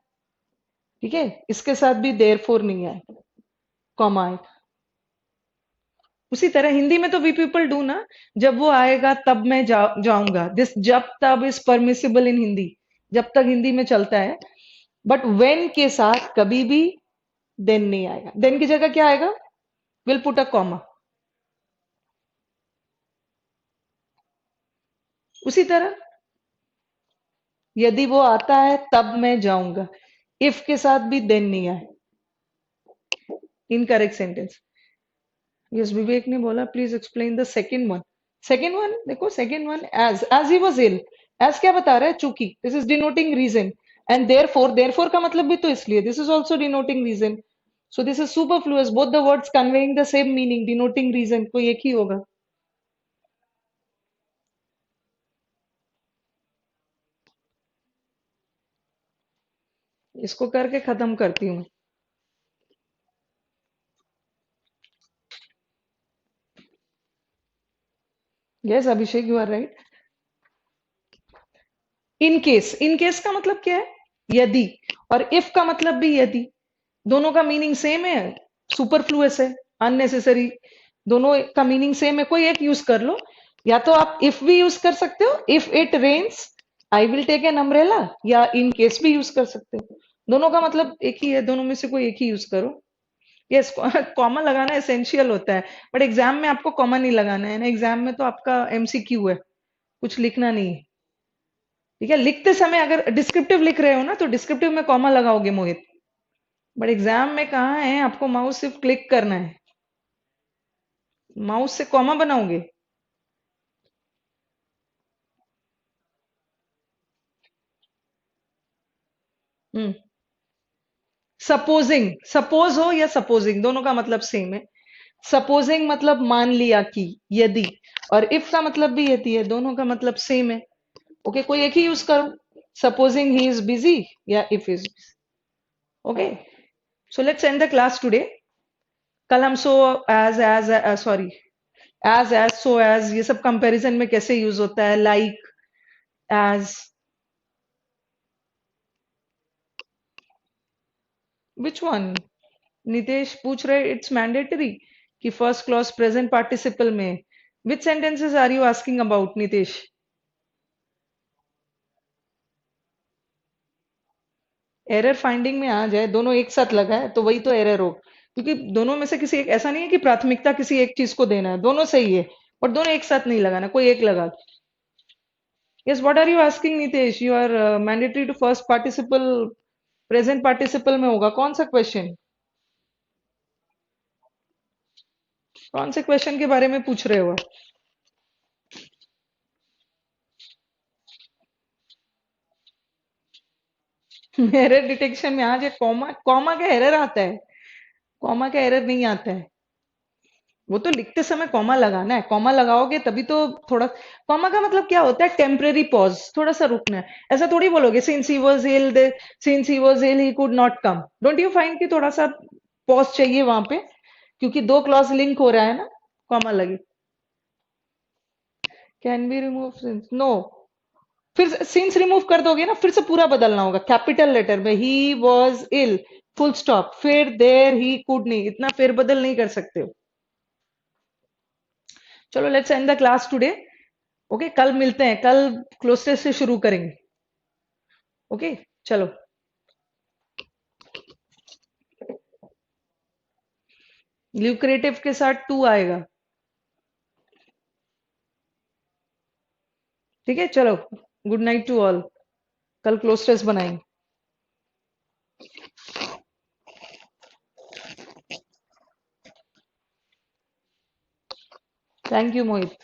ठीक है. इसके साथ भी देयरफॉर नहीं है, कॉमा है. उसी तरह हिंदी में तो वी पीपल डू ना, जब वो आएगा तब मैं जाऊंगा. दिस जब तब इज परमिसिबल इन हिंदी, जब तक हिंदी में चलता है. बट वेन के साथ कभी भी देन नहीं आएगा. देन की जगह क्या आएगा? Will put a comma. उसी तरह यदि वो आता है तब मैं जाऊंगा, इफ के साथ भी देन नहीं आए. Incorrect sentence. यस, विवेक ने बोला please explain the second one. Second one देखो, second one as he was ill. As क्या बता रहा है? चूंकि। This is denoting reason. And therefore का मतलब भी तो इसलिए, this is also denoting reason. So this is superfluous, both the words conveying the same meaning, denoting reason, कोई एक ही होगा। इसको करके खत्म करती हूँ। Yes Abhishek, you are right. In case का मतलब क्या है? यदि। और इफ का मतलब भी यदि। दोनों का मीनिंग सेम है। सुपरफ्लुअस है। अननेसेसरी। दोनों का मीनिंग सेम है, कोई एक यूज कर लो। या तो आप इफ भी यूज कर सकते हो, if it rains I will take an umbrella, या इन केस भी यूज कर सकते हो। दोनों का मतलब एक ही है, दोनों में से कोई एक ही यूज करो। यस, कॉमा लगाना एसेंशियल होता है। बट एग्जाम में आपको कॉमा नहीं लगाना है ना, एग्जाम में तो आपका एमसीक्यू है, कुछ लिखना नहीं है। ठीक है, लिखते समय अगर डिस्क्रिप्टिव लिख रहे हो ना, तो डिस्क्रिप्टिव में कॉमा लगाओगे मोहित। बट एग्जाम में कहाँ है, आपको माउस सिर्फ क्लिक करना है। माउस से कॉमा बनाओगे? हम्म। सपोजिंग, सपोज हो या सपोजिंग, दोनों का मतलब सेम है। सपोजिंग मतलब मान लिया कि, यदि। और इफ का मतलब भी यदि है, दोनों का मतलब सेम है। ओके, कोई एक ही यूज करो। सपोजिंग ही इज बिजी, या if is. Okay, so let's end the class today. कल हम so, as sorry, as so as, ये सब कंपैरिजन में कैसे यूज होता है, like, as. Which one? Nitesh पूछ रहे इट्स मैंडेटरी कि फर्स्ट क्लॉज प्रेजेंट पार्टिसिपल में। Which sentences are you asking about Nitesh? Error finding में आ जाए, दोनों एक साथ लगा है तो वही तो एरर हो। क्योंकि दोनों में से किसी एक, ऐसा नहीं है कि प्राथमिकता किसी एक चीज को देना है, दोनों सही है। और दोनों एक साथ नहीं लगाना, कोई एक लगा। Yes, what are you asking Nitesh? You are mandatory to first participle, present participle में होगा, कौन सा क्वेश्चन? कौन से क्वेश्चन के बारे में पूछ रहे हो? एरर डिटेक्शन में आ जाए, कॉमा, कॉमा का एरर आता है। कॉमा का एरर नहीं आता है। वो तो लिखते समय कॉमा लगाना है, कॉमा लगाओगे तभी तो। थोड़ा, कॉमा का मतलब क्या होता है? टेम्परेरी पॉज, थोड़ा सा रुकना है। ऐसा थोड़ी बोलोगे since he was ill, since he was ill he could not come. Don't you find कि थोड़ा सा पॉज चाहिए वहां पे? क्योंकि दो क्लॉज लिंक हो रहा है ना, कॉमा लगे। Can be remove since? No. फिर सिंस रिमूव कर दोगे ना, फिर से पूरा बदलना होगा कैपिटल लेटर में, he was ill, full stop, फिर देर ही कुड नहीं, इतना फेर बदल नहीं कर सकते हो। चलो let's end the class today. Okay, कल मिलते हैं, कल क्लोजेस्ट से शुरू करेंगे। ओके, चलो। ल्यूक्रेटिव के साथ टू आएगा। ठीक है, चलो। Good night to all. कल क्लोजेस्ट बनाएंगे। Thank you Mohit.